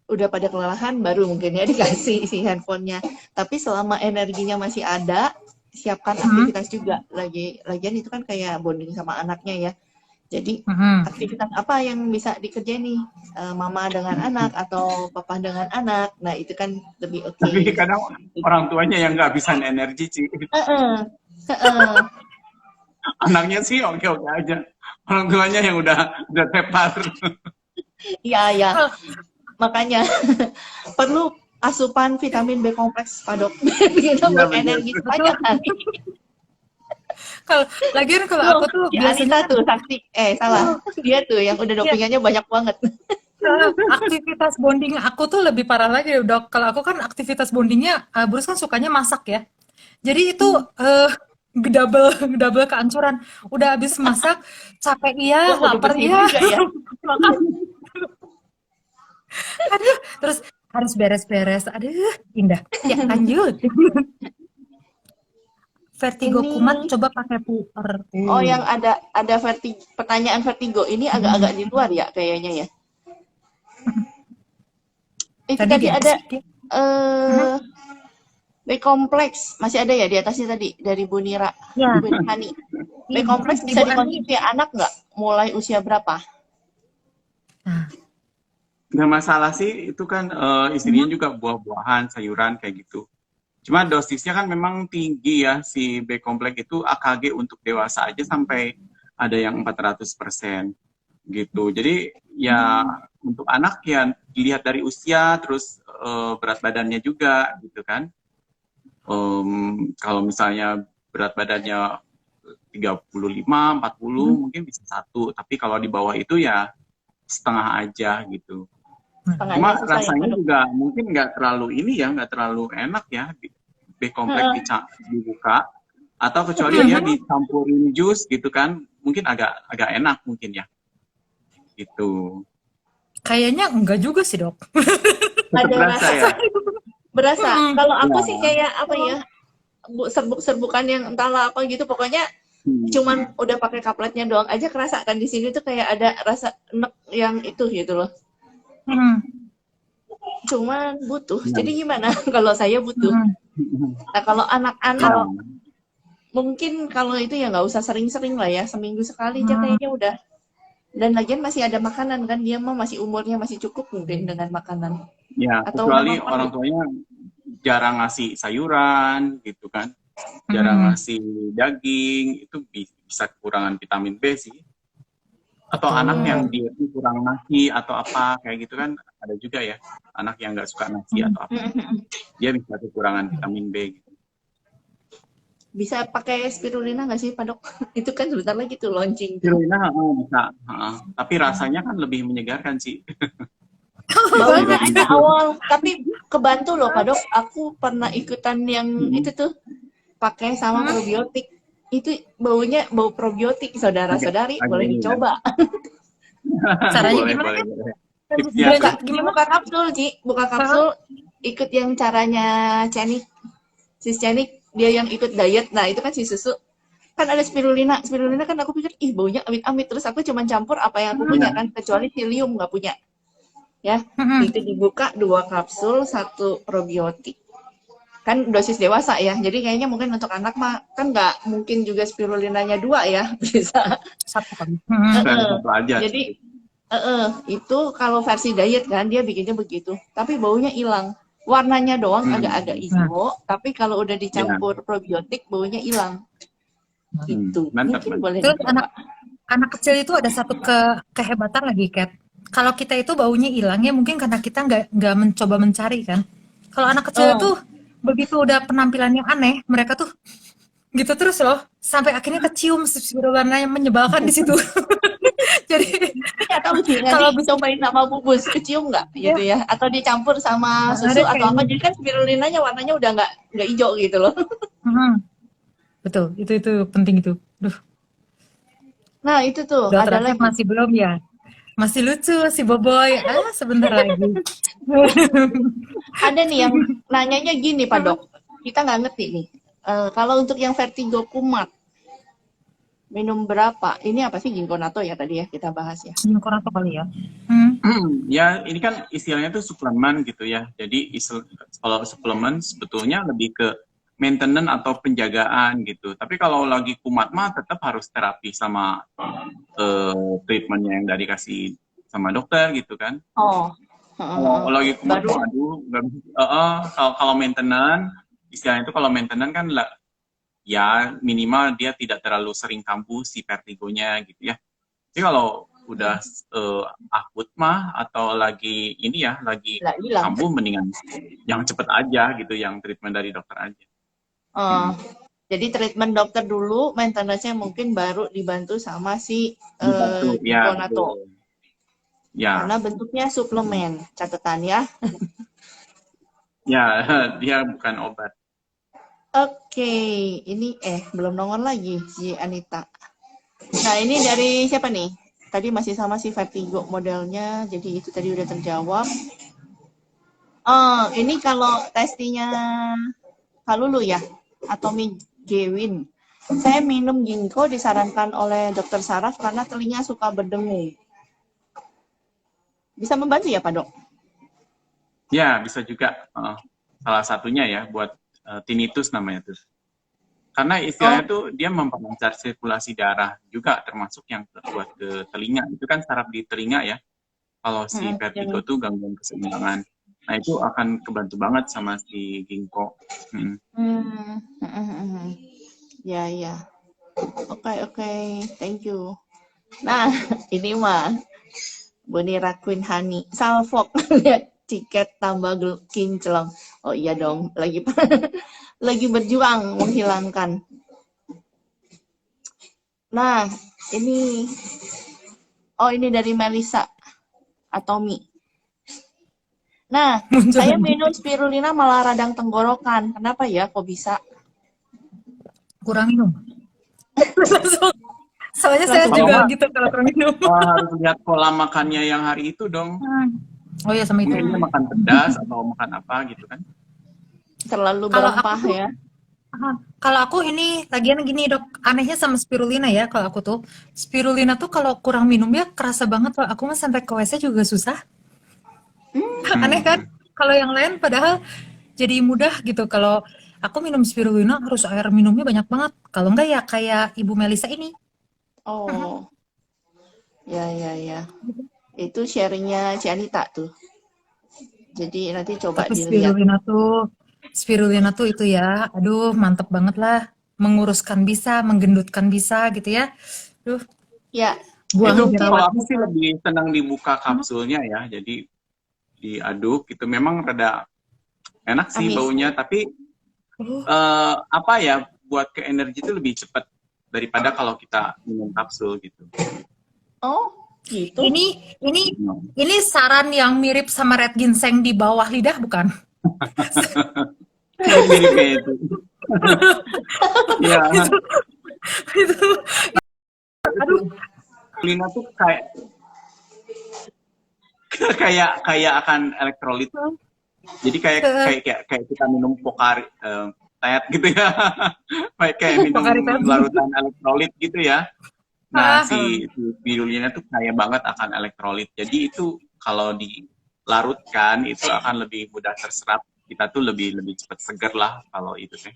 udah pada kelelahan baru mungkin ya dikasih si handphonenya. Tapi selama energinya masih ada, siapkan aktivitas juga. Lagian itu kan kayak bonding sama anaknya ya. Jadi Mm-mm. aktivitas apa yang bisa dikerjain nih mama dengan anak atau papa dengan anak. Nah, itu kan lebih oke. Tapi kadang orang tuanya yang nggak bisa energi sih. Anaknya sih oke-oke aja. Orang tuanya yang udah tepar. Iya, ya. Kalau Makanya perlu asupan vitamin B kompleks, Pak Dok. Bikin Iya berenergi betul. sepanjang hari. kalau lagian kalau Tuh, aku tuh si biasanya Anita tuh saksi. Salah. Dia tuh yang udah ya, dopingannya banyak banget. aktivitas bonding aku tuh lebih parah lagi Dok. Kalau aku kan aktivitas bondingnya Bruce kan sukanya masak ya. Jadi itu double double kehancuran. Udah habis masak, capek iya, Wah, udah lapar bersih iya, juga ya. makan. Aduh, terus harus beres-beres. Aduh, indah. Ya, lanjut. Vertigo Ini kumat coba pakai puer. yang ada pertanyaan vertigo ini agak-agak di luar ya kayaknya ya. Itu Tadi di tadi atas ada dia. B kompleks masih ada ya di atasnya tadi dari Bu Nira, Ya, Bu Nihani. B iya, kompleks bisa Ibu Ani. dikonsumsi anak nggak? Mulai usia berapa? Nah, Nggak masalah sih, itu kan isinya juga buah-buahan, sayuran kayak gitu. Cuma dosisnya kan memang tinggi ya, si B kompleks itu AKG untuk dewasa aja sampai ada yang 400% gitu. Jadi ya untuk anak ya dilihat dari usia, terus berat badannya juga gitu kan. Kalau misalnya berat badannya 35, 40 mungkin bisa satu, tapi kalau di bawah itu ya setengah aja gitu. Setengahnya Cuma susah ya, Pak rasanya Dok. juga mungkin nggak terlalu ini ya, nggak terlalu enak ya. B kompleks dibuka, atau kecuali dia dicampurin jus gitu kan, mungkin agak enak mungkin ya. Gitu. kayaknya enggak juga sih, Dok. Tetap Ada berasa rasa ya. berasa. Kalau aku Ya. sih kayak apa ya? Serbuk-serbukan yang entahlah apa gitu pokoknya cuman udah pakai kapletnya doang aja kerasa kan di sini tuh kayak ada rasa enek yang itu gitu loh. Cuman butuh. Jadi gimana kalau saya butuh? Nah, kalau anak-anak Ya. mungkin kalau itu ya nggak usah sering-sering lah ya, seminggu sekali aja kayaknya udah. Dan lagian masih ada makanan kan, dia mah masih umurnya masih cukup mungkin dengan makanan. Ya, Atau kecuali memang orang perlu? tuanya jarang ngasih sayuran gitu kan, jarang Hmm, ngasih daging, itu bisa kekurangan vitamin B sih. Atau anak betul. yang Hmm. dia tuh kurang nasi atau apa kayak gitu kan ada juga ya, anak yang nggak suka nasi Hmm. atau apa, dia bisa kekurangan vitamin B gitu. Bisa pakai spirulina nggak sih, Pak Dok? Itu kan sebentar lagi tuh launching tuh. Spirulina bisa, tapi rasanya kan lebih menyegarkan sih Baunya Banget. aja dibanding. awal, tapi kebantu loh, Pak Dok. Aku pernah ikutan yang itu Mm-mm. tuh, pakai sama Hmm, probiotik. Itu baunya bau probiotik, agak saudara-saudari, agak boleh ini ya. dicoba. caranya Boleh gimana boleh kan? boleh. Tipsnya Buka tuh Gimana? buka kapsul, Ci. Buka Hah? kapsul, ikut yang caranya Cenik. Si Cenik, dia yang ikut diet. Nah, itu kan si susu. Kan ada spirulina. Spirulina kan aku pikir, ih baunya amit-amit. Terus aku cuma campur apa yang aku Hmm, punya ya. kan. Kecuali helium nggak punya. Ya, hmm, itu dibuka 2 kapsul, 1 probiotik. Kan dosis dewasa ya. Jadi kayaknya mungkin untuk anak mah, kan nggak mungkin juga spirulinanya 2 ya. Bisa. satu kali. Hmm, Bisa Heeh. satu aja Jadi, sih. itu kalau versi diet kan dia bikinnya begitu. Tapi baunya hilang. Warnanya doang agak-agak nah, hijau, tapi kalau udah Ya. dicampur probiotik baunya hilang. nah. Gitu. Mantap Mungkin mantap. boleh Terus anak dicoba. anak kecil itu ada satu kehebatan lagi, Kat. Kalau kita itu baunya hilang ya mungkin karena kita nggak mencoba mencari kan. Kalau anak kecil itu Oh, begitu udah penampilan yang aneh, mereka tuh gitu terus loh, sampai akhirnya kecium warna yang menyebalkan di situ. Jadi tapi nggak tahu sih nanti kalau bisa cobain sama bubus, kecium nggak gitu ya ya? Atau dicampur sama nggak susu ada atau apa? kayaknya. Jadi kan spirulinanya warnanya udah nggak hijau gitu loh. Mhm, betul, itu penting itu. Duh, Nah itu tuh dokter ada Asep lagi. masih belum ya? Masih lucu si Boboy. Ah, sebentar lagi. Ada nih yang nanyanya gini, Pak Dok. Kita nggak ngerti nih. Kalau untuk yang vertigo kumat, minum berapa? Ini apa sih ginkgonato ya tadi ya kita bahas ya. Kurang apa kali ya? Hmm. Ya, ini kan istilahnya tuh suplemen gitu ya. Jadi kalau suplemen sebetulnya lebih ke maintenance atau penjagaan gitu. Tapi kalau lagi kumat mah tetap harus terapi sama treatmentnya yang dari kasih sama dokter gitu kan. Oh, Kalau lagi kumat baru. mah aduh nggak bisa. Kalau maintenance istilahnya itu kalau maintenance kan ya minimal dia tidak terlalu sering kambuh si vertigonya gitu ya. Jadi kalau udah akut mah atau lagi ini ya lagi Lah hilang. kambuh mendingan yang cepet aja gitu, yang treatment dari dokter aja. Oh, jadi treatment dokter dulu, maintenance-nya mungkin baru dibantu sama si Dibantu ya ginkgonato. betul ya Karena bentuknya suplemen. Catatan ya. ya dia bukan obat. Oke, ini belum nongol lagi si Anita. Nah, ini dari siapa nih? Tadi masih sama si vertigo modelnya, jadi itu tadi udah terjawab. Oh, ini kalau testinya Kalulu ya, atau Gewin. Saya minum ginkgo disarankan oleh dokter saraf karena telinga suka berdengung. Bisa membantu ya, Pak Dok? Ya bisa juga salah satunya ya buat tinnitus namanya tuh. Karena istilahnya Oh, tuh dia memperlancar sirkulasi darah juga, termasuk yang buat ke telinga. Itu kan saraf di telinga ya. Kalau si vertigo tuh gangguan keseimbangan. Nah itu akan kebantu banget sama si ginkgo. ya, ya. Oke, thank you. Nah, ini mah Bonira Queen Honey. Salfok, lihat tiket tambah kinclong. Oh iya dong, lagi lagi berjuang menghilangkan. Nah, ini ini dari Melisa Atomi. Nah, Muncul saya lagi. minum spirulina malah radang tenggorokan. Kenapa ya? Kok bisa? Kurang minum. Langsung. Soalnya saya Langsung Kalau juga nggak gitu kalau kurang minum. harus lihat pola makannya yang hari itu dong. Oh iya sama itu. Mungkin dia makan pedas atau makan apa gitu kan. terlalu Kalau aku berempah tuh ya. Kalau aku ini lagian gini dok, anehnya sama spirulina ya kalau aku tuh. Spirulina tuh kalau kurang minum ya kerasa banget loh. Aku mah sampai ke WC juga susah. Aneh kan? Hmm. Kalau yang lain padahal jadi mudah gitu. Kalau aku minum spirulina harus air minumnya banyak banget. Kalau enggak ya kayak Ibu Melisa ini. Oh, ya, ya, ya. Itu sharingnya Cianita tuh. Jadi nanti coba Tapi dilihat. spirulina tuh itu ya, aduh mantep banget lah. Menguruskan bisa, menggendutkan bisa gitu ya. Duh, Ya, buang Itu ini Ci, kalau jerawat aku sih bisa. lebih senang dibuka kapsulnya ya. Jadi diaduk itu memang rada enak sih amis. baunya, tapi Uh, apa ya, buat ke energi itu lebih cepat daripada kalau kita minum kapsul gitu. Oh, gitu. ini saran yang mirip sama red ginseng di bawah lidah bukan? Mirip-mirip kayak itu. Ya, Itu, itu, aduh, Lina tuh kayak kayak akan elektrolit. Jadi kayak kita minum Pocari Tet gitu ya. Kayak minum Pocari Tet. larutan elektrolit gitu ya. Nah, Ah, si spirulina tuh kaya banget akan elektrolit. Jadi itu kalau dilarutkan itu akan lebih mudah terserap. Kita tuh lebih cepat seger lah kalau itu teh.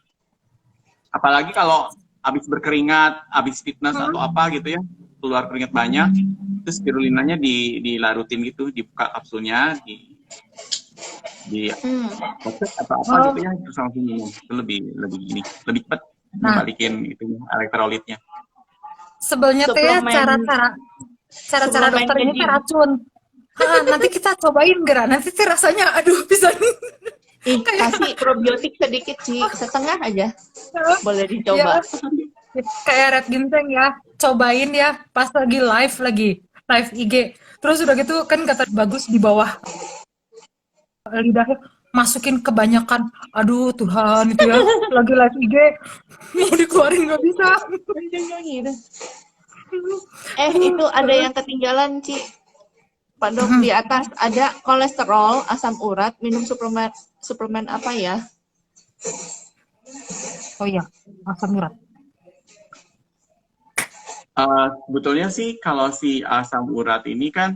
Apalagi kalau habis berkeringat, habis fitness atau apa gitu ya, keluar keringat banyak, terus spirulinanya dilarutin gitu, dibuka kapsulnya, di poset atau apa oh, gitu ya, terus langsung minum. Itu lebih cepat nah, ngebalikin itu elektrolitnya. sebelnya tuh ya cara-cara suplemen dokter ini keji. teh racun. Nanti kita cobain gerak. Nanti sih rasanya, aduh, bisa kayak Kasih probiotik sedikit Ci, setengah aja. Boleh ya, dicoba. kayak red ginseng ya. Cobain ya pas lagi live IG. Terus udah gitu kan kata bagus di bawah lidahnya masukin kebanyakan. Aduh Tuhan itu ya. Lagi live IG mau dikeluarin nggak bisa. Itu ada yang ketinggalan Ci. Pak Dok, di atas ada kolesterol, asam urat, minum suplemen apa ya? Oh iya, asam urat. Sebetulnya sih kalau si asam urat ini kan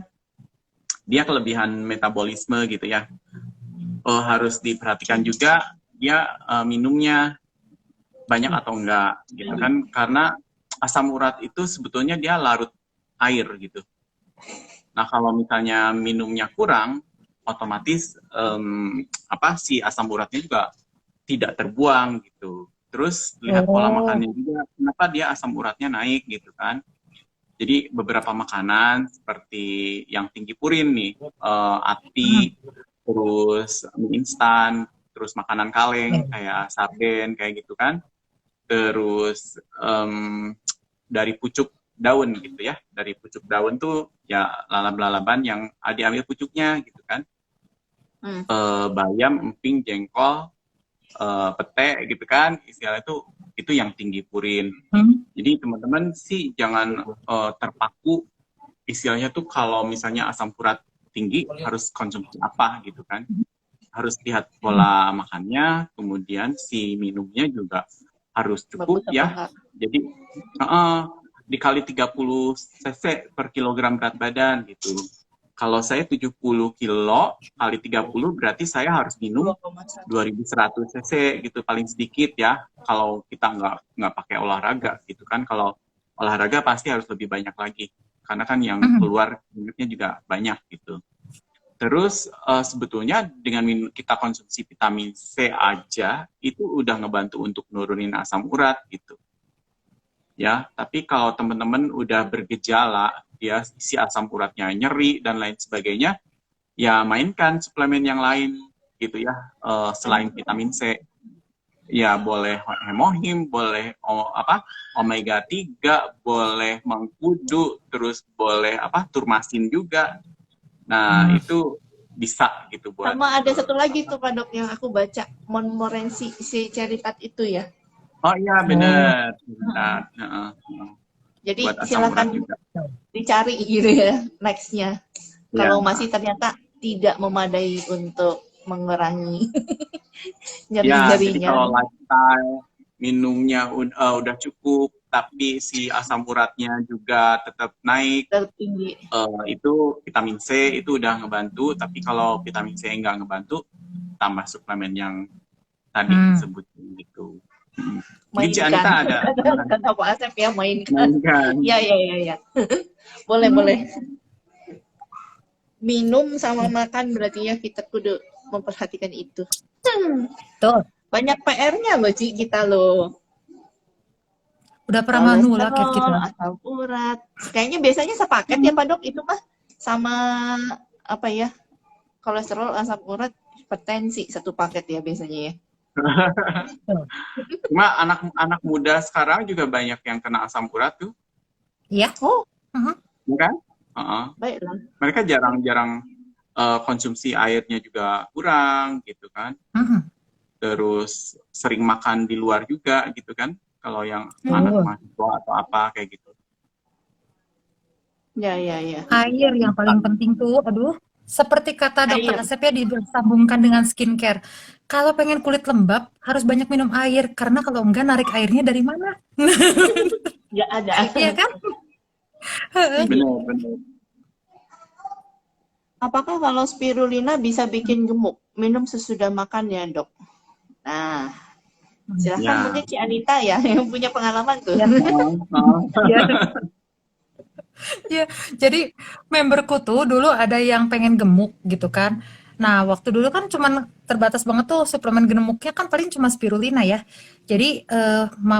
dia kelebihan metabolisme gitu ya. Harus diperhatikan juga dia minumnya banyak atau enggak gitu kan, karena asam urat itu sebetulnya dia larut air gitu. Nah kalau misalnya minumnya kurang, otomatis si asam uratnya juga tidak terbuang gitu. Terus lihat pola makannya juga, kenapa dia asam uratnya naik gitu kan. Jadi beberapa makanan seperti yang tinggi purin nih, ati, terus mie instan, terus makanan kaleng kayak sarden kayak gitu kan. Terus dari pucuk daun gitu ya, dari pucuk daun tuh ya lalap-lalapan yang diambil pucuknya gitu kan. Bayam, emping, jengkol, pete gitu kan, istilahnya itu yang tinggi purin. Jadi teman-teman sih jangan terpaku istilahnya tuh kalau misalnya asam urat tinggi harus konsumsi apa gitu kan. Harus lihat pola makannya, kemudian si minumnya juga harus cukup ya. Jadi dikali 30 cc per kilogram berat badan gitu. Kalau saya 70 kilo kali 30 berarti saya harus minum 2100 cc gitu paling sedikit ya. Kalau kita nggak pakai olahraga gitu kan. Kalau olahraga pasti harus lebih banyak lagi. Karena kan yang keluar minumnya juga banyak gitu. Terus sebetulnya dengan kita konsumsi vitamin C aja itu udah ngebantu untuk nurunin asam urat gitu. Ya, tapi kalau teman-teman udah bergejala, ya si asam uratnya nyeri dan lain sebagainya, ya mainkan suplemen yang lain gitu ya, selain vitamin C. Ya boleh hemohim, boleh omega 3, boleh mengkudu, terus boleh turmasin juga. Nah, itu bisa gitu buat. Sama ada satu lagi tuh Pak Dok yang aku baca, Montmorency si ceritat itu ya. Oh iya benar. Jadi silakan dicari gitu ya nextnya. Kalau masih ternyata tidak memadai untuk mengurangi nyeri-nyerinya. Ya, jadi kalau lifestyle minumnya udah cukup, tapi si asam uratnya juga tetap naik, tertinggi. Itu vitamin C itu udah ngebantu. Tapi kalau vitamin C nggak ngebantu, tambah suplemen yang tadi disebut gitu. Mainkan. Anita ada. Kata Pak Asep ya, mainkan. Iya. Boleh. Minum sama makan berarti ya kita kudu memperhatikan itu. Tuh, Banyak PR-nya loh, Ci, kita loh. udah pernah manula kayak Kolesterol, kita. asam urat. Kayaknya biasanya sepaket ya, Pak Dok, itu mah sama apa ya? Kolesterol, asam urat, hipertensi satu paket ya biasanya ya. Tuh. Cuma anak-anak muda sekarang juga banyak yang kena asam urat tuh, Iya. Oh, ya kan? Heeh. baiklah. Mereka jarang-jarang konsumsi airnya juga kurang gitu kan. Terus sering makan di luar juga gitu kan. Kalau yang anak mahasiswa atau apa kayak gitu. Ya. Air yang paling penting tuh, aduh. Seperti kata dokter Air. Asep ya, disambungkan dengan skincare. Kalau pengen kulit lembab, harus banyak minum air. Karena kalau enggak, narik airnya dari mana? Nggak ada. Iya kan? Benar. Apakah kalau spirulina bisa bikin gemuk? Minum sesudah makan ya, Dok. Nah, silahkan Ya. mungkin Ci Anita ya yang punya pengalaman tuh. Ya. Ya, jadi memberku tuh dulu ada yang pengen gemuk gitu kan. Nah, waktu dulu kan cuman terbatas banget tuh suplemen gemuknya kan paling cuma spirulina ya. Jadi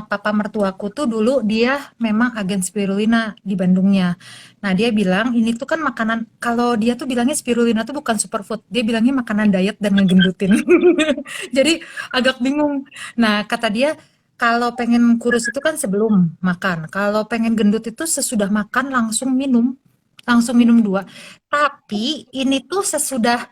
papa mertuaku tuh dulu dia memang agen spirulina di Bandungnya. Nah, dia bilang ini tuh kan makanan, kalau dia tuh bilangnya spirulina tuh bukan superfood. Dia bilangnya makanan diet dan ngegendutin. Jadi agak bingung. Nah, kata dia kalau pengen kurus itu kan sebelum makan. Kalau pengen gendut itu sesudah makan langsung minum. Langsung minum 2. Tapi ini tuh sesudah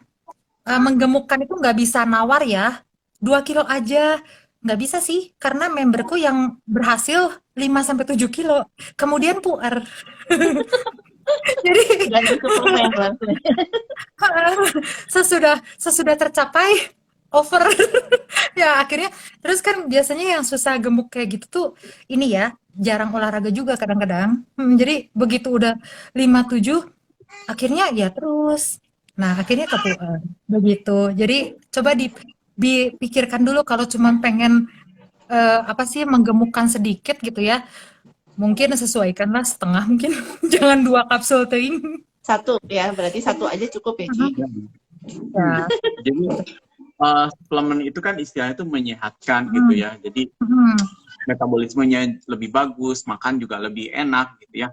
menggemukkan itu nggak bisa nawar ya. 2 kilo aja. Nggak bisa sih. Karena memberku yang berhasil 5-7 kilo. Kemudian puer. Jadi Ganti suplemen langsung. sesudah tercapai over. Ya akhirnya terus kan biasanya yang susah gemuk kayak gitu tuh ini ya jarang olahraga juga kadang-kadang. Jadi begitu udah 57 akhirnya ya terus. Nah akhirnya kepuan begitu. Jadi coba dipikirkan dulu kalau cuma pengen apa sih menggemukkan sedikit gitu ya. Mungkin sesuaikanlah setengah mungkin. Jangan 2 kapsul teuing. 1 ya, berarti 1 aja cukup ya, Ci. Ya. Jadi suplemen itu kan istilahnya itu menyehatkan gitu ya. Jadi metabolismenya lebih bagus, makan juga lebih enak gitu ya.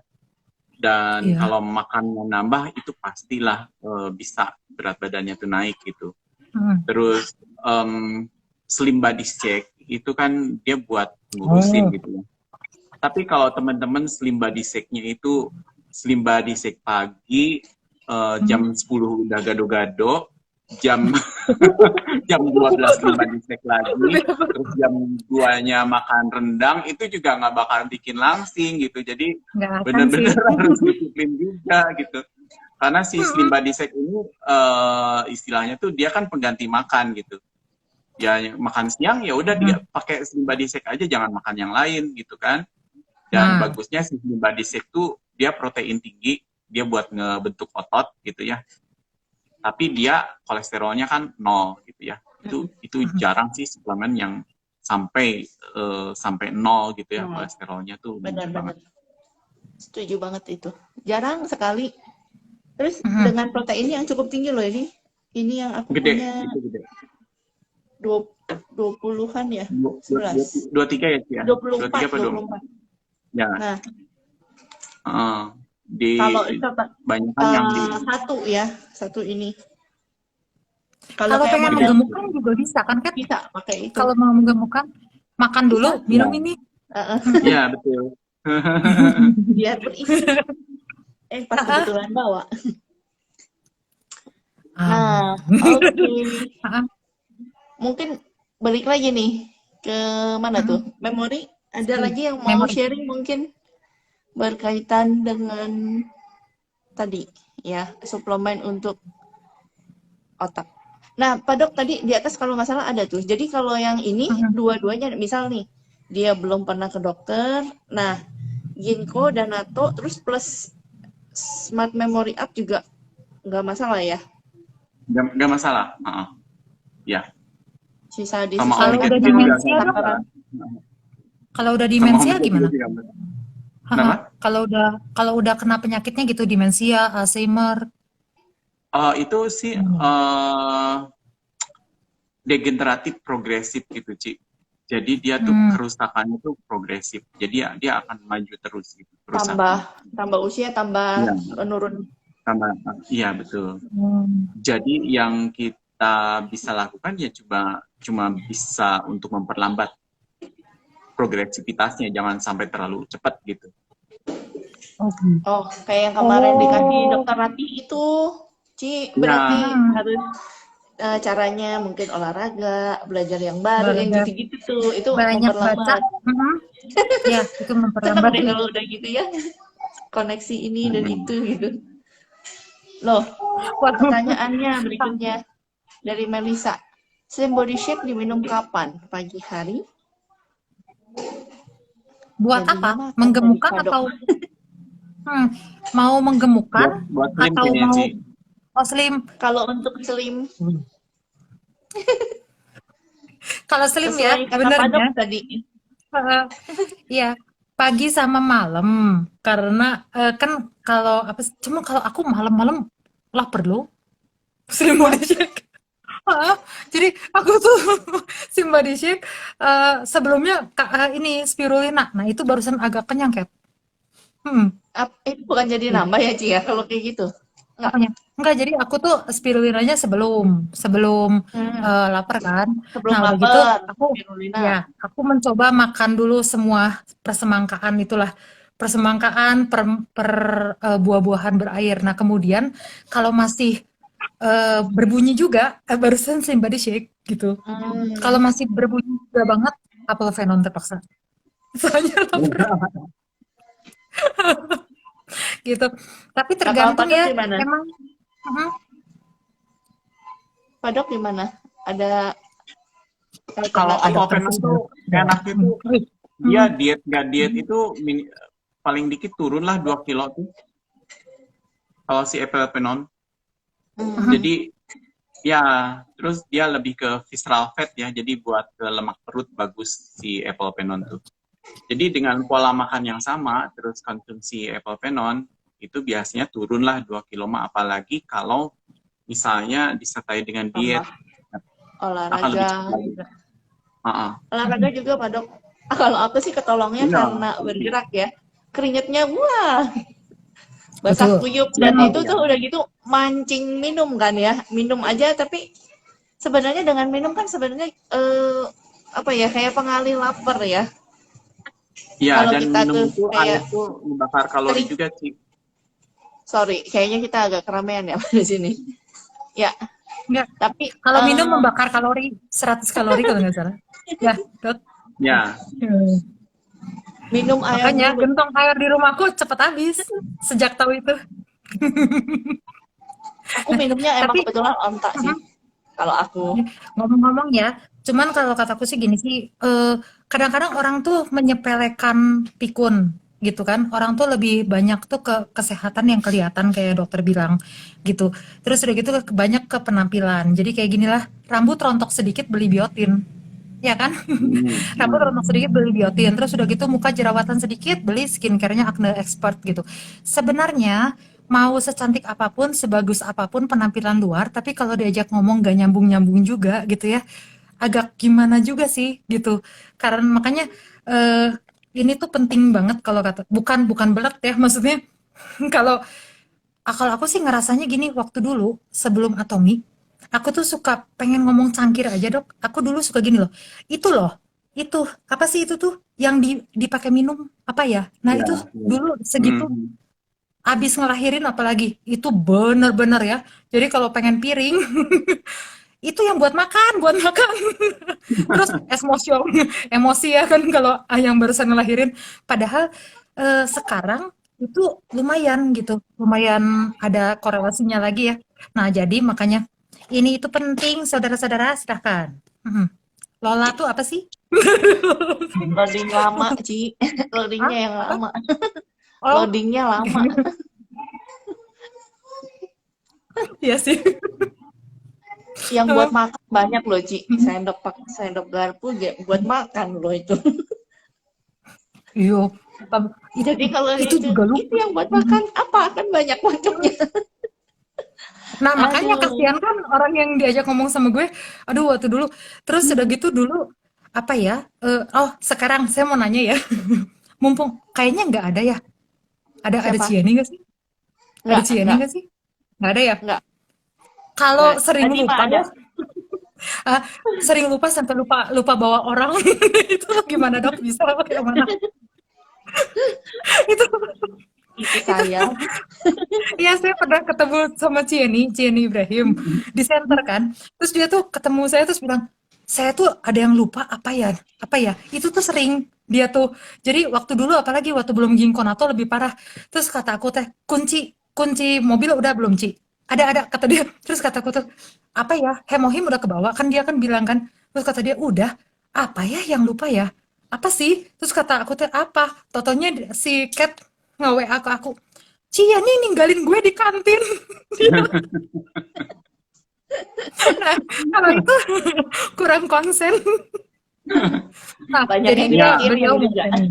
Dan kalau makannya nambah itu pastilah bisa berat badannya tuh naik gitu. Terus slim body shake itu kan dia buat ngurusin gitu ya. Tapi kalau teman-teman slim body shake-nya itu slim body shake pagi jam 10 udah gado-gado, jam 12 slim body shake lagi, terus jam 2-nya makan rendang, itu juga nggak bakal bikin langsing gitu. Jadi benar-benar harus disiplin juga gitu. Karena si slim body shake ini istilahnya tuh dia kan pengganti makan gitu. Ya makan siang ya udah dia pakai slim body shake aja, jangan makan yang lain gitu kan. Dan bagusnya si slim body shake tuh dia protein tinggi, dia buat ngebentuk otot gitu ya. Tapi dia kolesterolnya kan 0 gitu ya. Itu jarang sih suplemen yang sampai 0 gitu ya kolesterolnya tuh. Benar-benar. Setuju banget itu. Jarang sekali. Terus dengan protein yang cukup tinggi loh ini. Ini yang aku punya gede. 20-an ya? 23 ya sih ya? 24. Ya. Nah, kalau itu banyak yang di satu ini. Kalau pengen menggemukkan juga bisa kan? Bisa pakai itu. Kalau mau menggemukkan makan dulu, minum ini. Iya betul. Biar berisi. Pas kebetulan bawa. Nah, oke. Mungkin balik lagi nih ke mana tuh? Memori. Ada lagi yang mau sharing mungkin berkaitan dengan tadi ya suplemen untuk otak. Nah, Pak Dok tadi di atas kalau nggak salah ada tuh. Jadi kalau yang ini dua-duanya misal nih dia belum pernah ke dokter. Nah, Ginkgo dan Nato terus plus Smart Memory Up juga nggak masalah ya? Nggak masalah. Ya. Sisa di kalau udah demensia kalau udah demensia gimana? Kalau udah kena penyakitnya gitu demensia, Alzheimer. Itu sih degeneratif progresif gitu, Ci. Jadi dia tuh kerusakannya tuh progresif. Jadi dia akan maju terus gitu, tambah usia tambah Iya. menurun. Iya betul. Jadi yang kita bisa lakukan ya cuma bisa untuk memperlambat progresivitasnya, jangan sampai terlalu cepat gitu. Oh, kayak yang kemarin dikasih dokter Rati itu, Ci, berarti harus caranya mungkin olahraga, belajar yang baru, yang gitu-gitu tuh, itu banyak baca. memperlambat. Ya, itu Senang memperlambat. deh kalau udah gitu ya, koneksi ini dan itu gitu. Loh, pertanyaannya berikutnya dari Melisa. Slim body shake diminum kapan? Pagi hari? Buat Jadinya apa? makan Menggemukkan tadi, atau mau menggemukkan Buat slim atau kayaknya, mau Ci. slim? Kalau untuk slim, Kalau slim ya, sesuai kata bener Pak Dok ya. tadi. Iya, pagi sama malam. Karena kan kalau apa? Cuma kalau aku malam-malam lapar loh. Slim body shake. Jadi aku tuh slim body shake sebelumnya ini spirulina. Nah itu barusan agak kenyang Kat. Itu bukan jadi nambah ya, Ci ya, kalau kayak gitu? Enggak, jadi aku tuh spirulinanya sebelum lapar kan. Sebelum Nah, udah gitu lapar, spirulina. aku mencoba makan dulu semua persemangkaan itulah. Persemangkaan buah-buahan berair. Nah, kemudian kalau masih berbunyi juga barusan slim body shake gitu. Kalau masih berbunyi juga banget apel venom terpaksa. Soalnya lapar. Gitu. Tapi tergantung Pak Dok ya. gimana? Emang Pak Dok gimana? Ada Kalau apel venom tuh enaknya tuh dia nggak diet itu paling dikit turun lah 2 kilo tuh. Kalau si apel venom. Jadi ya terus dia lebih ke visceral fat ya, jadi buat ke lemak perut bagus si apel venom tuh. Jadi dengan pola makan yang sama terus konsumsi apel venom itu biasanya turunlah 2 kilo mah, apalagi kalau misalnya disertai dengan diet. Olahraga. Olahraga juga Pak Dok. Kalau aku sih ketolongnya karena bergerak ya. Keringetnya wah. Basah kuyup dan itu tuh udah gitu mancing minum kan ya. Minum aja tapi sebenarnya dengan minum kan sebenarnya kayak pengalih lapar ya. Iya, dan minum itu air tuh membakar kalori juga sih. Sorry, kayaknya kita agak keramaian ya di sini. Ya. Enggak. Tapi kalau minum membakar kalori 100 kalori kalau nggak salah. Ya, Dok. Ya. Minum air. Makanya gentong air di rumahku cepet habis sejak tahu itu. Aku minumnya emang kebetulan ontak sih. Kalau aku ngomong-ngomong ya, cuman kalau kataku sih gini sih, kadang-kadang orang tuh menyepelekan pikun gitu kan. Orang tuh lebih banyak tuh ke kesehatan yang kelihatan kayak dokter bilang gitu. Terus udah gitu banyak ke penampilan. Jadi kayak ginilah, rambut rontok sedikit beli biotin. Ya kan? Rambut rontok sedikit beli biotin. Terus udah gitu muka jerawatan sedikit beli skincare-nya Acne Expert gitu. Sebenarnya mau secantik apapun, sebagus apapun penampilan luar, tapi kalau diajak ngomong gak nyambung-nyambung juga gitu ya, agak gimana juga sih gitu. Karena makanya ini tuh penting banget kalau kata, bukan belet ya, maksudnya kalau aku sih ngerasanya gini, waktu dulu sebelum Atomi, aku tuh suka pengen ngomong cangkir aja Dok. Aku dulu suka gini loh, itu apa sih itu tuh yang dipakai minum apa ya? Nah itu dulu segitu. Abis ngelahirin apalagi itu bener-bener ya. Jadi kalau pengen piring itu yang buat makan. Terus emosi ya kan kalau yang barusan ngelahirin. Padahal sekarang itu lumayan gitu, lumayan ada korelasinya lagi ya. Nah jadi makanya ini itu penting saudara-saudara, silahkan. Lola tuh apa sih? Loading lama, Ci. Loadingnya yang lama. Loadingnya lama. Iya sih. Yang buat makan banyak loh, Ci. Sendok garpu buat makan loh itu. Iya. Jadi kalau itu juga lupa. itu yang buat makan apa? Kan banyak macamnya. Nah, makanya Aduh. kasihan kan orang yang diajak ngomong sama gue. Aduh, waktu dulu. Terus udah gitu dulu apa ya? Oh, sekarang saya mau nanya ya. Mumpung kayaknya nggak ada ya. Ada Siapa? Cieni nggak sih? Ada Cieni Enggak, nggak sih? Nggak ada ya. enggak, Kalau enggak. sering Tadi mah lupa ada. dong. Ah, sering lupa sampai lupa lupa bawa orang. Itu gimana dok? Bisa apa yang mana? Itu Itu itu saya. Iya, saya pernah ketemu sama Cieni Ibrahim di center kan. Terus dia tuh ketemu saya terus bilang, saya tuh ada yang lupa apa ya? Apa ya? Itu tuh sering dia tuh. Jadi waktu dulu apalagi waktu belum ginkgon atau lebih parah. Terus kata aku teh, kunci kunci mobil udah belum, Ci? Ada kata dia. Terus kata aku tuh, apa ya? Hemohim udah kebawa kan dia kan bilang kan. Terus kata dia, udah. Apa ya yang lupa ya? Apa sih? Terus kata aku teh apa? Totonya si Cat nge-WA ke aku. Cia nih ninggalin gue di kantin. Nah, kalau itu kurang konsen. Nah, Banyak jadi yang dia Ya, beliau dipikirin juga. ini.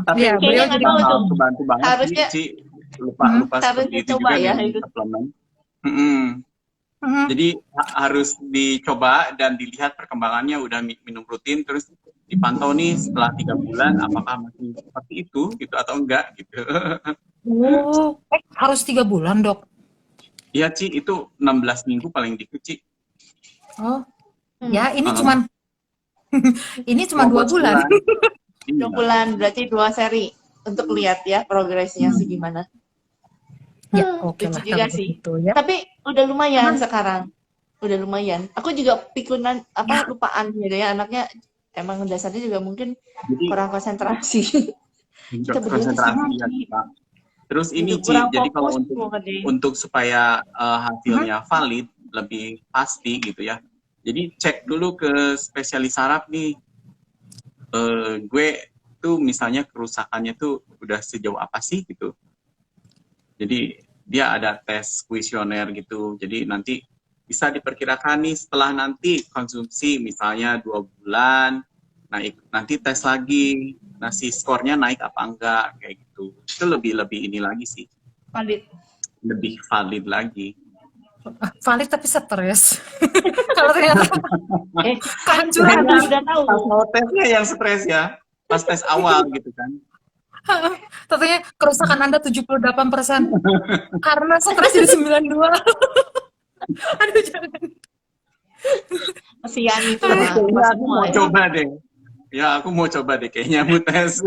tapi Iya, Kayaknya beliau nggak jadi tahu tuh. kebantu banget sih, Harusnya, Ci. hmm, Lupa-lupa seperti harusnya itu coba juga ya minum itu. suplemen. Mm-mm. hmm. Jadi harus dicoba dan dilihat perkembangannya, udah minum rutin terus dipantau nih setelah 3 bulan apakah masih seperti itu gitu atau enggak gitu. Oh, harus 3 bulan dok. Iya Ci, itu 16 minggu paling dikit Ci. Oh, Hmm. ya ini Heeh. cuman ini cuma 2 Bobot bulan. sebulan. 2 Iya. bulan, berarti 2 seri. Untuk lihat ya progresnya Hmm. segimana. Ya, oke Lucu lah juga kalau sih. begitu ya. Tapi udah lumayan Hmm, sekarang. Udah lumayan. Aku juga pikunan, ya, lupaan gitu ya. Anaknya emang dasarnya juga mungkin Jadi kurang konsentrasi. Kita berdua tuh konsentrasi sama ya sih. kita. Terus Gitu, ini Ci, kurang jadi kalau fokus untuk pokoknya. supaya hmm, hasilnya valid, lebih pasti gitu ya. Jadi cek dulu ke spesialis saraf nih. Gue tuh misalnya kerusakannya tuh udah sejauh apa sih gitu. Jadi dia ada tes kuesioner gitu. Jadi nanti bisa diperkirakan nih setelah nanti konsumsi misalnya 2 bulan, naik nanti tes lagi, nah si skornya naik apa enggak kayak gitu. Itu lebih ini lagi sih, Valid. lebih valid lagi. valid tapi stres. Kalau ternyata Kan kehancuran. Anda udah tahu. Pas mau tesnya yang stres ya, pas tes awal gitu kan. Tentunya kerusakan Anda 78% karena stres jadi 92. Aduh jangan. Kesian itu Tapi mah kayaknya aku semua mau ya. coba deh. Ya aku mau coba deh kayaknya mau tes.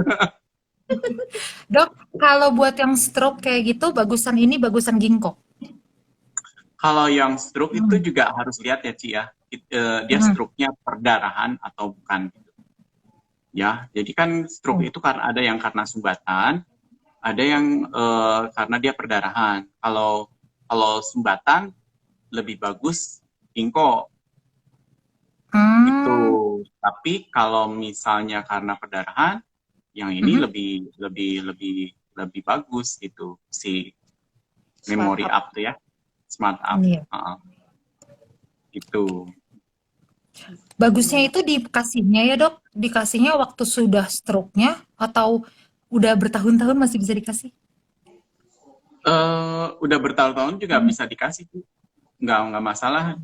Dok, kalau buat yang stroke kayak gitu bagusan ini bagusan ginkgo. Kalau yang stroke itu Hmm. juga harus lihat ya Ci ya. Dia Hmm. stroke-nya perdarahan atau bukan gitu. Ya, jadi kan stroke Oh. itu karena ada yang karena sumbatan, ada yang karena dia perdarahan. Kalau sumbatan lebih bagus ginkgo gitu. Hmm. Tapi kalau misalnya karena perdarahan, yang ini Mhm. lebih bagus gitu si Smart memory up. up tuh ya, smart up. Iya. Gitu. Bagusnya itu dikasihnya ya dok, dikasihnya waktu sudah stroke-nya atau udah bertahun-tahun masih bisa dikasih? Udah bertahun-tahun juga bisa dikasih tuh, nggak masalah.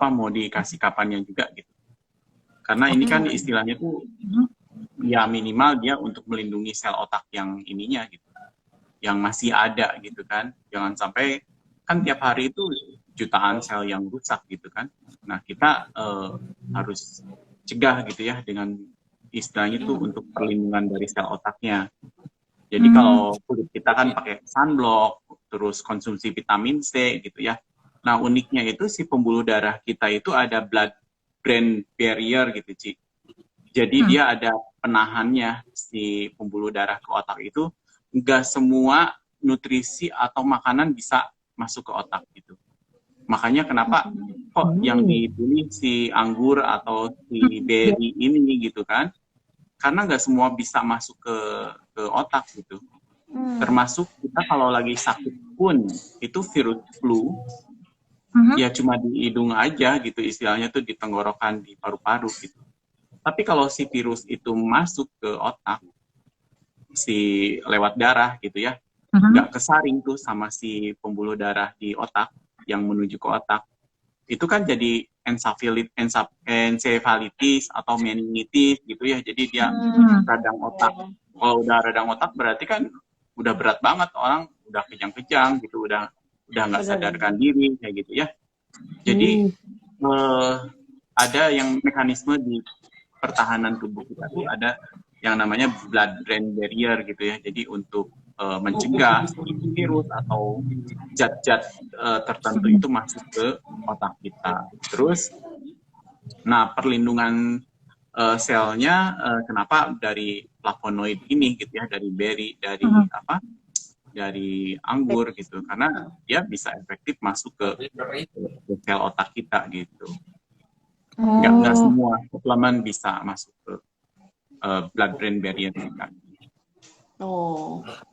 Mau dikasih kapannya juga gitu. Karena ini kan istilahnya tuh Mhm. ya minimal dia untuk melindungi sel otak yang ininya gitu, yang masih ada gitu kan. Jangan sampai kan tiap hari itu jutaan sel yang rusak gitu kan. Nah kita harus cegah gitu ya dengan istilahnya tuh untuk perlindungan dari sel otaknya. Jadi kalau kulit kita kan pakai sunblock, terus konsumsi vitamin C gitu ya. Nah uniknya itu si pembuluh darah kita itu ada blood-brain barrier gitu Ci. Jadi dia ada penahannya si pembuluh darah ke otak itu. Nggak semua nutrisi atau makanan bisa masuk ke otak gitu. Makanya kenapa kok yang dipilih si anggur atau si berry ini gitu kan? Karena nggak semua bisa masuk ke otak gitu. Termasuk kita kalau lagi sakit pun itu virus flu ya cuma di hidung aja gitu istilahnya tuh di tenggorokan, di paru-paru gitu. Tapi kalau si virus itu masuk ke otak, si lewat darah gitu ya, nggak kesaring tuh sama si pembuluh darah di otak yang menuju ke otak, itu kan jadi encephalitis atau meningitis gitu ya. Jadi dia radang otak. Kalau udah radang otak berarti kan udah berat banget, orang udah kejang-kejang gitu, udah nggak sadarkan diri kayak gitu ya. Jadi ada yang mekanisme di pertahanan tubuh kita tuh ada yang namanya blood-brain barrier gitu ya. Jadi untuk mencegah virus atau zat-zat tertentu itu masuk ke otak kita. Terus, nah perlindungan selnya kenapa dari flavonoid ini gitu ya, dari berry, dari dari anggur gitu, karena dia bisa efektif masuk ke sel otak kita gitu. Nggak semua suplemen bisa masuk ke blood-brain barrier kita.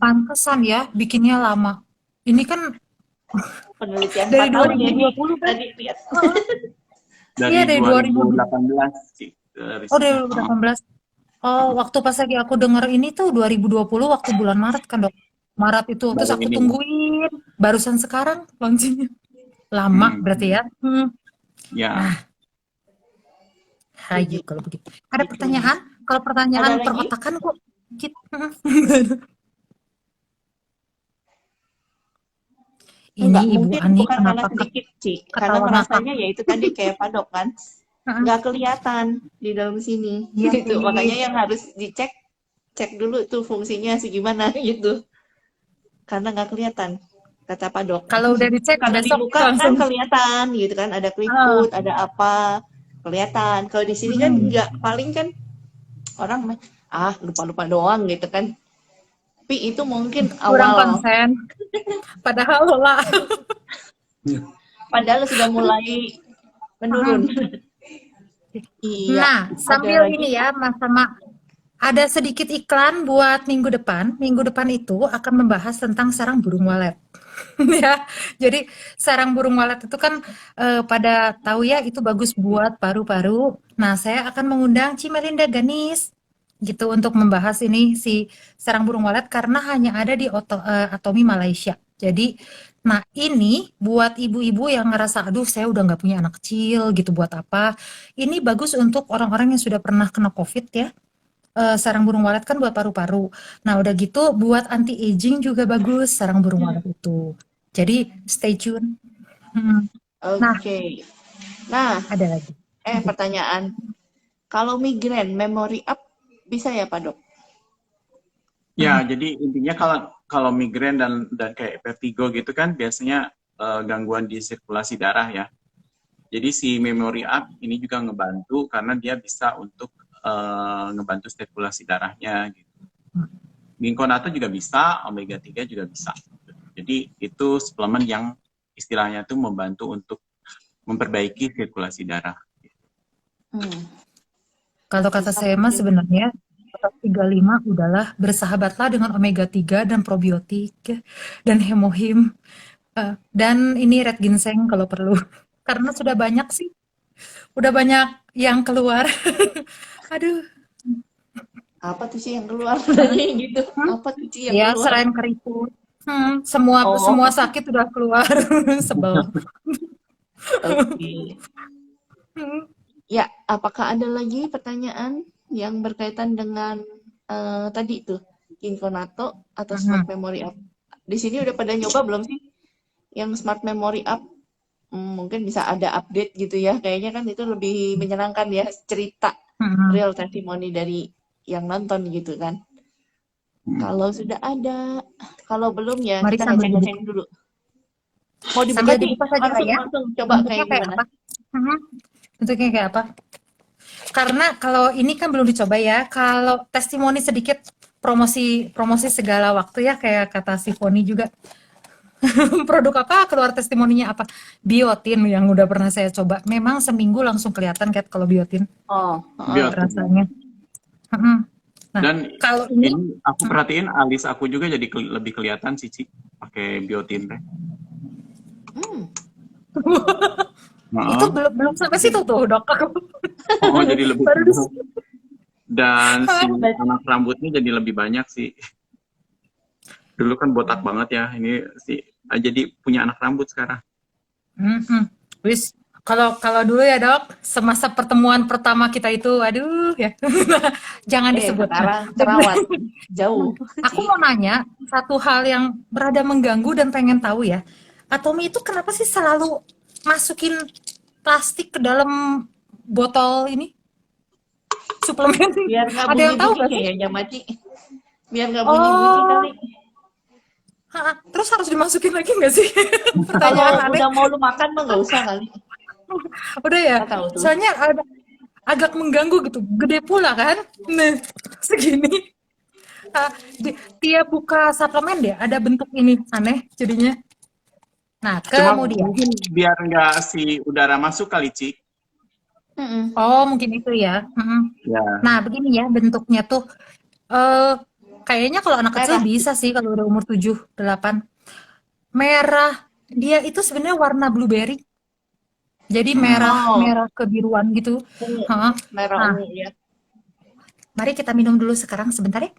Pantesan ya bikinnya lama. Ini kan penelitian dari 4 tahun ya 2020 kan? tadi lihat. Iya, dari 2018 sih. Oh, dari 2018. Oh, waktu pas lagi aku denger ini tuh 2020 waktu bulan Maret kan, Dok. Maret itu. Terus aku tungguin. Barusan sekarang launchingnya. Lama berarti ya. Ya. Nah, hayu kalau begitu. Ada pertanyaan? Kalau pertanyaan perotakan kok Enggak, ini Ibu mungkin Ani bukan karena kenapa sedikit, Ci. Karena merasanya ya itu tadi kayak Pak Dok kan. Nggak kelihatan di dalam sini. Gitu. Makanya yang harus dicek, cek dulu tuh fungsinya segimana gitu. Karena nggak kelihatan, kata Pak Dok. Kalau udah dicek, kalau besok dibuka kan kelihatan gitu kan. Ada keriput, ada apa, kelihatan. Kalau di sini kan nggak, paling kan orang lupa-lupa doang gitu kan. Tapi itu mungkin kurang awal. konsen. Padahal lah. Padahal sudah mulai menurun. Iya. Nah, sambil ini ya, Mas sama ada sedikit iklan buat minggu depan. Minggu depan itu akan membahas tentang sarang burung walet. Ya, jadi sarang burung walet itu kan pada tahu ya itu bagus buat paru-paru. Nah, saya akan mengundang Cimelinda Ganis gitu untuk membahas ini si sarang burung walet karena hanya ada di Atomi Malaysia. Jadi, nah ini buat ibu-ibu yang ngerasa aduh saya udah nggak punya anak kecil gitu buat apa? Ini bagus untuk orang-orang yang sudah pernah kena COVID ya. Sarang burung walet kan buat paru-paru. Nah udah gitu buat anti aging juga bagus sarang burung walet itu. Jadi stay tune. Oke. Nah, ada lagi. Pertanyaan. Kalau migrain, memory up bisa ya Pak Dok? Ya, jadi intinya kalau migrain dan kayak vertigo gitu kan biasanya gangguan di sirkulasi darah ya. Jadi si memory up ini juga ngebantu karena dia bisa untuk ngebantu sirkulasi darahnya gitu. Ginkgonato juga bisa, omega 3 juga bisa. Jadi itu suplemen yang istilahnya tuh membantu untuk memperbaiki sirkulasi darah. Kalau kata saya mah sebenarnya 35 udahlah bersahabatlah dengan omega 3 dan probiotik dan hemohim dan ini red ginseng kalau perlu. Karena sudah banyak sih. Udah banyak yang keluar. Aduh. Apa tuh sih yang keluar dari gitu? Apa tuh sih yang ya, keluar? selain keriput. Semua sakit udah keluar. Sebel. Oke. Ya, apakah ada lagi pertanyaan yang berkaitan dengan tadi itu Ginkgonato atau Smart Memory Up? Di sini udah pada nyoba belum sih yang Smart Memory Up? Mungkin bisa ada update gitu ya. Kayaknya kan itu lebih menyenangkan ya, cerita real testimoni dari yang nonton gitu kan. Kalau sudah ada, kalau belum ya Mari kita ngecek dulu. Mau dibuka sih? Langsung coba kayak gimana? Bentuknya kayak apa? Karena kalau ini kan belum dicoba ya. Kalau testimoni sedikit promosi segala waktu ya kayak kata si Foni juga. Produk apa keluar testimoninya apa? Biotin yang udah pernah saya coba. Memang seminggu langsung kelihatan kayak kalau biotin. Rasanya. Nah, dan kalau ini aku perhatiin alis aku juga jadi lebih kelihatan sih pakai biotin teh. Itu belum sampai situ tuh Dok. Jadi lebih dan si anak rambutnya jadi lebih banyak sih. Dulu kan botak banget ya, ini sih jadi punya anak rambut sekarang. Wis, kalau dulu ya dok, semasa pertemuan pertama kita itu, aduh ya, jangan disebut. Nah, Sekarang terawat jauh, aku Ci. mau nanya satu hal yang berada mengganggu dan pengen tahu ya. Atomi itu kenapa sih selalu masukin plastik ke dalam botol ini suplemen? Biar nggak Ada yang tahu bunyi-bunyi nggak sih? kayaknya, Maci. Biar nggak bunyi-bunyi Oh, kali. terus harus dimasukin lagi nggak sih? Kalau Pertanyaan aneh. udah mau lu makan mah nggak usah kali. Udah ya, Nggak tahu tuh. soalnya agak mengganggu gitu, gede pula kan? Nah, segini. Tiap buka suplemen deh, ada bentuk ini aneh jadinya. Nah, Cuma kemudian, mungkin biar nggak si udara masuk kali, Ci. oh mungkin itu ya. Ya. Nah, begini ya bentuknya tuh. eh Kayaknya kalau anak kecil Merah. bisa sih kalau udah umur 7, 8. Merah. Dia itu sebenarnya warna blueberry. Jadi merah Oh, merah kebiruan gitu. ungu. Heeh. Merah Nah, ungu ya. mari kita minum dulu sekarang sebentar ya.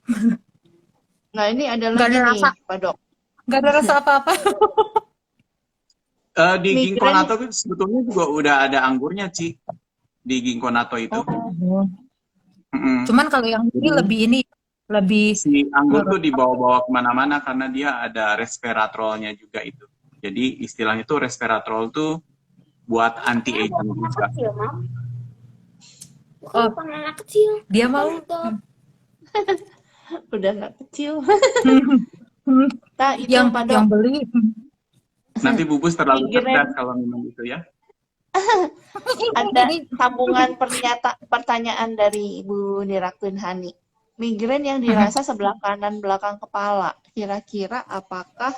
Nah, ini ada Nggak lagi ada nih, rasa, Pak Dok. nggak ada rasa apa-apa. Di Migrain. Ginkgonato itu sebetulnya juga udah ada anggurnya, Ci. Di Ginkgonato itu. Oh, Cuman kalau yang ini lebih Si anggur tuh dibawa-bawa kemana-mana karena dia ada resveratrolnya juga itu. Jadi istilahnya tuh resveratrol tuh buat anti aging juga. Kecil, Mam. Oh. Bukan anak kecil. dia mau. udah nggak kecil. Nah, itu yang Pak Dok. yang beli. Nanti Bubus terlalu Migrain. cerdas kalau minum itu ya. Ada sambungan pertanyaan dari Ibu Nirakun Hani. Migrain yang dirasa sebelah kanan belakang kepala, kira-kira apakah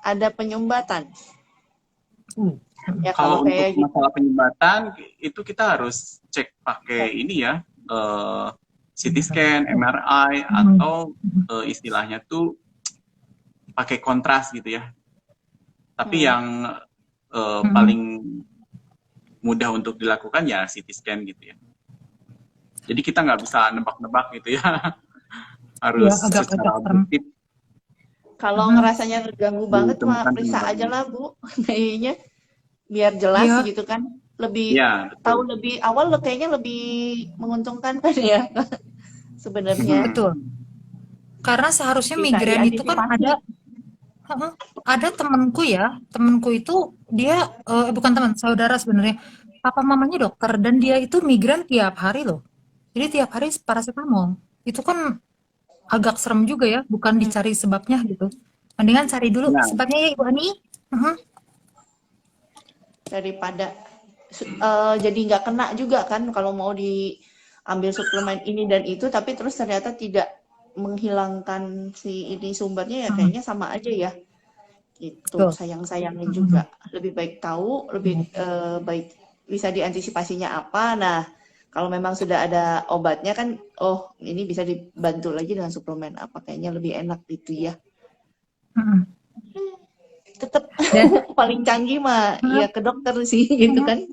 ada penyumbatan? Ya Kalau kalau untuk kayak gitu. masalah penyumbatan itu kita harus cek pakai ini ya, CT scan, MRI atau istilahnya tuh pakai kontras gitu ya. Tapi yang paling mudah untuk dilakukan ya CT scan gitu ya. Jadi kita nggak bisa nebak-nebak gitu ya. Harus agak secara serem. objektif. Kalau ngerasanya terganggu banget mah Ditemukan periksa penyebabnya. aja lah Bu. Kayaknya biar jelas Iya. gitu kan. Lebih Ya, tahu lebih awal kayaknya lebih menguntungkan kan ya sebenarnya. Betul. Karena seharusnya Bisa migrain itu kan diantisipasi. ada temanku itu dia bukan teman, saudara sebenarnya. Papa mamanya dokter dan dia itu migrain tiap hari loh. Jadi tiap hari paracetamol. Itu kan agak serem juga ya, bukan dicari sebabnya gitu. Mendingan cari dulu Ya. sebabnya ya Ibu Ani. Daripada jadi nggak kena juga kan kalau mau diambil suplemen ini dan itu tapi terus ternyata tidak menghilangkan si ini sumbernya ya kayaknya sama aja ya gitu. Betul. Sayang-sayangnya juga lebih baik tahu lebih baik bisa diantisipasinya apa. Nah kalau memang sudah ada obatnya kan oh ini bisa dibantu lagi dengan suplemen apa kayaknya lebih enak gitu ya. Tetap paling canggih mah ya ke dokter sih gitu kan.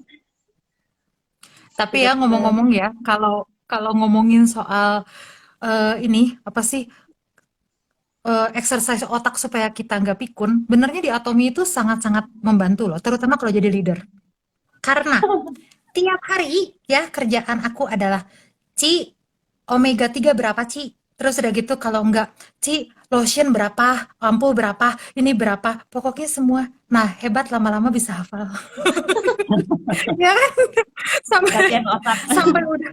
Tapi ya ngomong-ngomong ya, kalau ngomongin soal ini apa sih exercise otak supaya kita nggak pikun, benernya di Atomi itu sangat-sangat membantu loh, terutama kalau jadi leader. Karena tiap hari ya kerjaan aku adalah Ci, omega 3 berapa Ci? Terus udah gitu kalau enggak, Ci, lotion berapa, ampul berapa, ini berapa, pokoknya semua. Nah, hebat lama-lama bisa hafal. Ya kan? Latihan otak. Sampai udah.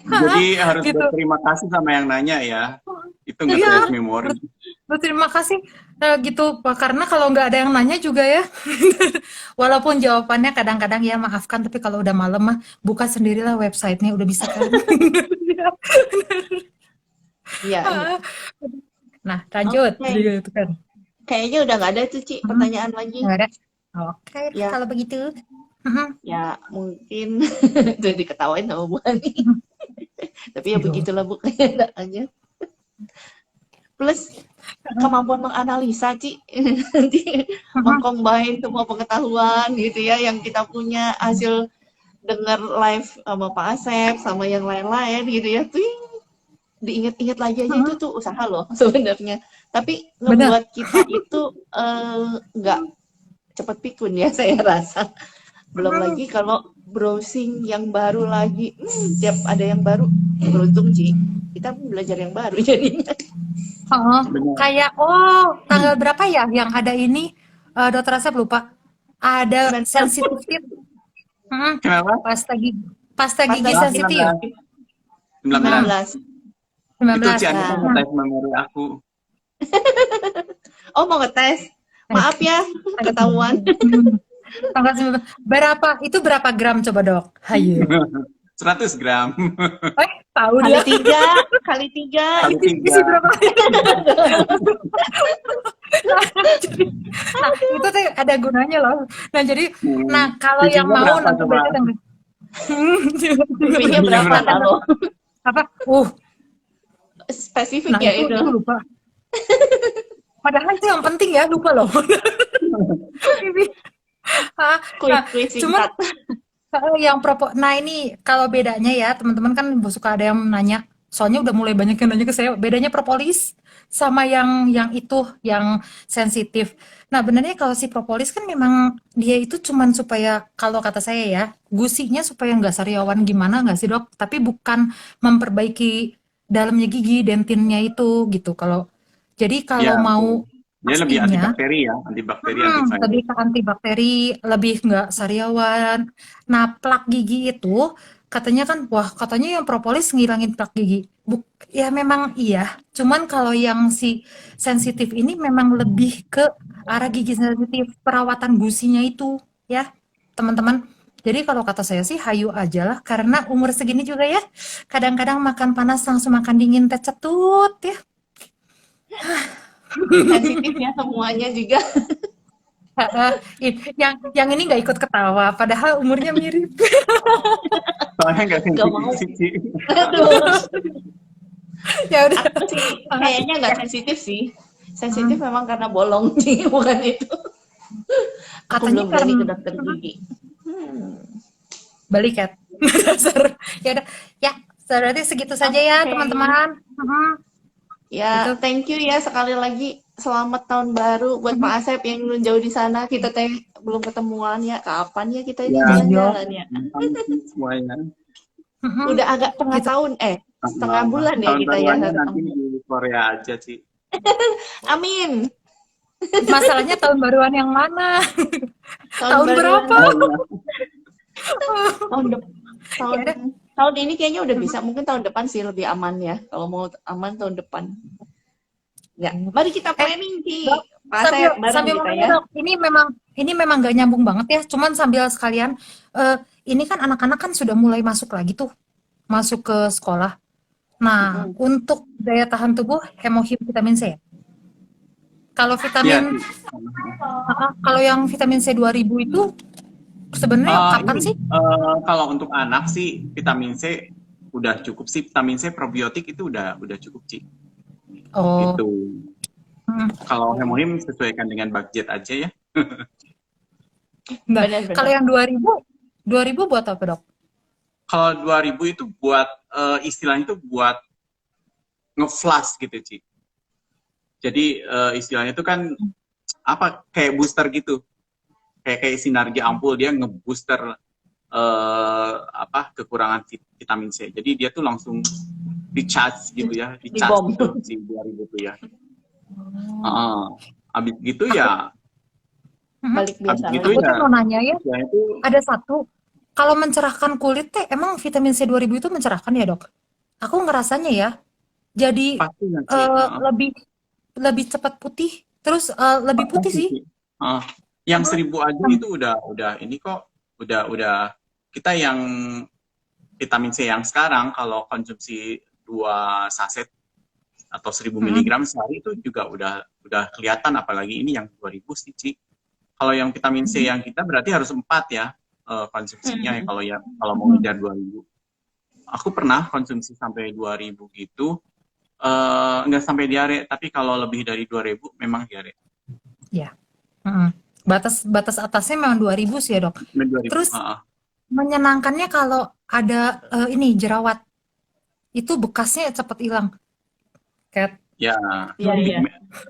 Jadi harus Gitu. berterima kasih sama yang nanya ya. Itu nggak Iya. memori. Terima kasih gitu karena kalau nggak ada yang nanya juga ya walaupun jawabannya kadang-kadang ya maafkan tapi kalau udah malam mah buka sendirilah websitenya udah bisa kan. Iya. Nah lanjut Oke. gitu kan. Kayaknya udah nggak ada tuh Ci pertanyaan lagi. Nggak ada. Oke Ya. kalau begitu. Ya mungkin itu diketawain sama Bu Ani. Tapi ya Aduh. begitulah Bu kenyataannya. Plus kemampuan menganalisa Ci nanti mengcombine semua pengetahuan gitu ya yang kita punya hasil dengar live sama Pak Asep sama yang lain-lain gitu ya tuh diingat-ingat lagi aja itu tuh usaha loh sebenarnya Tapi Benar. ngebuat kita itu nggak cepat pikun ya saya rasa. Belum lagi kalau browsing yang baru lagi, tiap ada yang baru, beruntung Ci, kita pun belajar yang baru jadinya. Oh, Benar. kayak tanggal berapa ya yang ada ini, Dokter Asep lupa. Ada 19. sensitif. Kenapa? Pasta gigi Pasta sensitif. 19. 19. Itu Ci Anita Nah. ngetes memori aku. Oh mau ngetes? Maaf ya, ketahuan. Tanggal 19. Berapa gram coba dok? Hayu. 100 gram. Tahu Kali dia. 3, kali 3. Kali Isi 3. berapa? Nah, itu tuh ada gunanya loh. Nah, jadi, kalau yang Bijinya mau berapa nanti coba? baca tanggal. Bijinya berapa berapa? lalu? Apa? Spesifik Nah ya itu itu. lupa. Padahal itu yang penting ya, lupa loh. Ini. Nah, Quick cuman singkat. yang nah ini kalau bedanya ya teman-teman kan suka ada yang nanya, soalnya udah mulai banyak yang nanya ke saya, bedanya propolis sama yang itu yang sensitif. Nah benarnya kalau si propolis kan memang dia itu cuman supaya, kalau kata saya ya, gusinya supaya nggak sariawan gimana nggak sih dok, tapi bukan memperbaiki dalamnya gigi, dentinnya itu gitu. Jadi kalau Ya, mau dia lebih pastinya antibakteri ya, antibakteri, lebih antivirus. ke antibakteri, lebih nggak sariawan. Nah, plak gigi itu katanya yang propolis ngilangin plak gigi. Ya memang iya. Cuman kalau yang si sensitif ini memang lebih ke arah gigi sensitif, perawatan gusinya itu ya, teman-teman. Jadi kalau kata saya sih hayu aja lah, karena umur segini juga ya, kadang-kadang makan panas langsung makan dingin teh cetut ya. Sensitif ya semuanya juga. Yang ini nggak ikut ketawa, padahal umurnya mirip. Soalnya nggak Gak mau. sensitif sih. Aduh. Ya udah. Aku sih kayaknya nggak sensitif sih. Sensitif memang karena bolong sih, bukan itu. Aku Katanya belum berani ke karena dokter gigi. balik ya. Dasar. Ya udah. Ya, berarti segitu saja ya, Oke. teman-teman. Ya, Gitu. thank you ya sekali lagi. Selamat tahun baru buat Pak Asep yang jauh di sana. Kita teh belum ketemuan ya. Kapan ya kita ini Ya. jalan-jalan ya? Semuanya. Udah agak tengah Gitu. tahun, setengah bulan ya Tahun kita ya. baruannya nanti di Korea aja sih. Amin. Masalahnya tahun baruan yang mana? Tahun baruan. berapa? Tahun ini kayaknya udah bisa. Mungkin tahun depan sih lebih aman ya. Kalau mau aman tahun depan. Ya, mari kita planning Ki. Pak Asep bareng Sambil kita ngomongnya ya. dok, ini memang gak nyambung banget ya. Cuman sambil sekalian, ini kan anak-anak kan sudah mulai masuk lagi tuh, masuk ke sekolah. Nah, untuk daya tahan tubuh, hemohim vitamin C ya. Kalau vitamin, kalau yang vitamin C 2000 itu sebenarnya kapan sih? Kalau untuk anak sih vitamin C udah cukup sih. Vitamin C probiotik itu udah cukup sih. Oh. Gitu. Kalau hemohim sesuaikan dengan budget aja ya. Nah, Benar. kalau yang 2000 buat apa dok? Kalau 2000 itu buat istilahnya itu buat nge-flash gitu Ci. Jadi istilahnya itu kan apa kayak booster gitu. Kayak sinergi ampul, dia ngebooster kekurangan vitamin C. Jadi dia tuh langsung recharge gitu ya, recharge gitu si 2000 tuh ya. Abis gitu ya balik biasa. gitu Aku tuh mau nanya ya, itu ada satu, kalau mencerahkan kulit teh emang vitamin C 2000 itu mencerahkan ya dok? Aku ngerasanya ya, jadi pasti nggak sih? lebih cepat putih, terus lebih putih sih. Yang 1000 aja itu udah ini kok, udah kita yang vitamin C yang sekarang kalau konsumsi 2 saset atau 1000 mg sehari itu juga udah kelihatan, apalagi ini yang 2000 sih Ci. Kalau yang vitamin C yang kita berarti harus 4 ya konsumsinya ya kalau mau ngejar 2000. Aku pernah konsumsi sampai 2000 gitu. Nggak sampai diare, tapi kalau lebih dari 2000 memang diare. Ya. Batas atasnya memang 2000 sih ya dok. 2000. Terus menyenangkannya kalau ada ini jerawat, itu bekasnya cepat hilang. Kayak Ya, Iya, iya.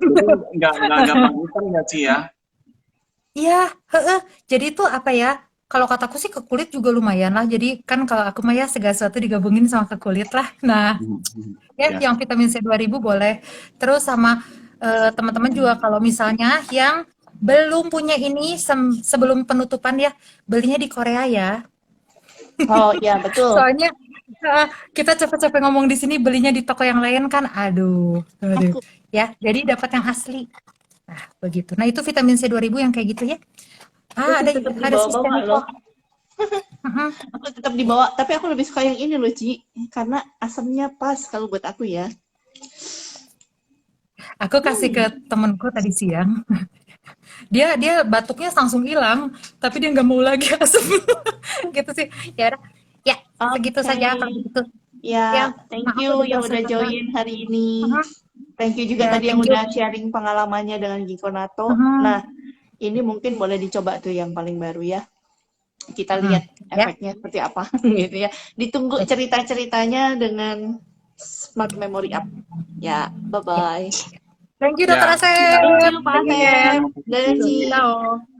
jadi nggak gampang hitam nggak sih ya? Iya, heeh. Jadi itu apa ya? Kalau kataku sih ke kulit juga lumayan lah. Jadi kan kalau aku mah ya segala sesuatu digabungin sama ke kulit lah. Nah, ya Ya. yang vitamin C 2000 boleh. Terus sama teman-teman juga kalau misalnya yang belum punya ini sebelum penutupan ya, belinya di Korea ya. Oh iya betul. Soalnya kita capek-capek ngomong di sini belinya di toko yang lain kan. Aduh, aduh. Aku Ya, jadi dapat yang asli. Nah, begitu. Nah, itu vitamin C 2000 yang kayak gitu ya. aku Ada tetap ada dibawa-bawa sistemnya loh. kok. Mhm. Aku tetap dibawa, tapi aku lebih suka yang ini loh, Ci. Karena asamnya pas kalau buat aku ya. Aku kasih ke temenku tadi siang. Dia dia batuknya langsung hilang, tapi dia nggak mau lagi asam. Gitu sih. Ya udah. Ya, segitu Oke. saja kalau gitu. Ya, Ya, thank maaf you udah yang berasa udah lama. join hari ini. Mhm. Thank you juga Ya, tadi yang thank you. udah sharing pengalamannya dengan Gikonato. Mhm. Nah, ini mungkin boleh dicoba tuh yang paling baru ya. Kita Mhm. lihat Ya. efeknya seperti apa gitu ya. Ditunggu cerita-ceritanya dengan Smart Memory Up. Ya, Ya. bye-bye. Thank you, Dokter Ya, Asep. Thank you, Pak Thank you ya. Asep. terima kasih. Dadah, Ci. Ciao.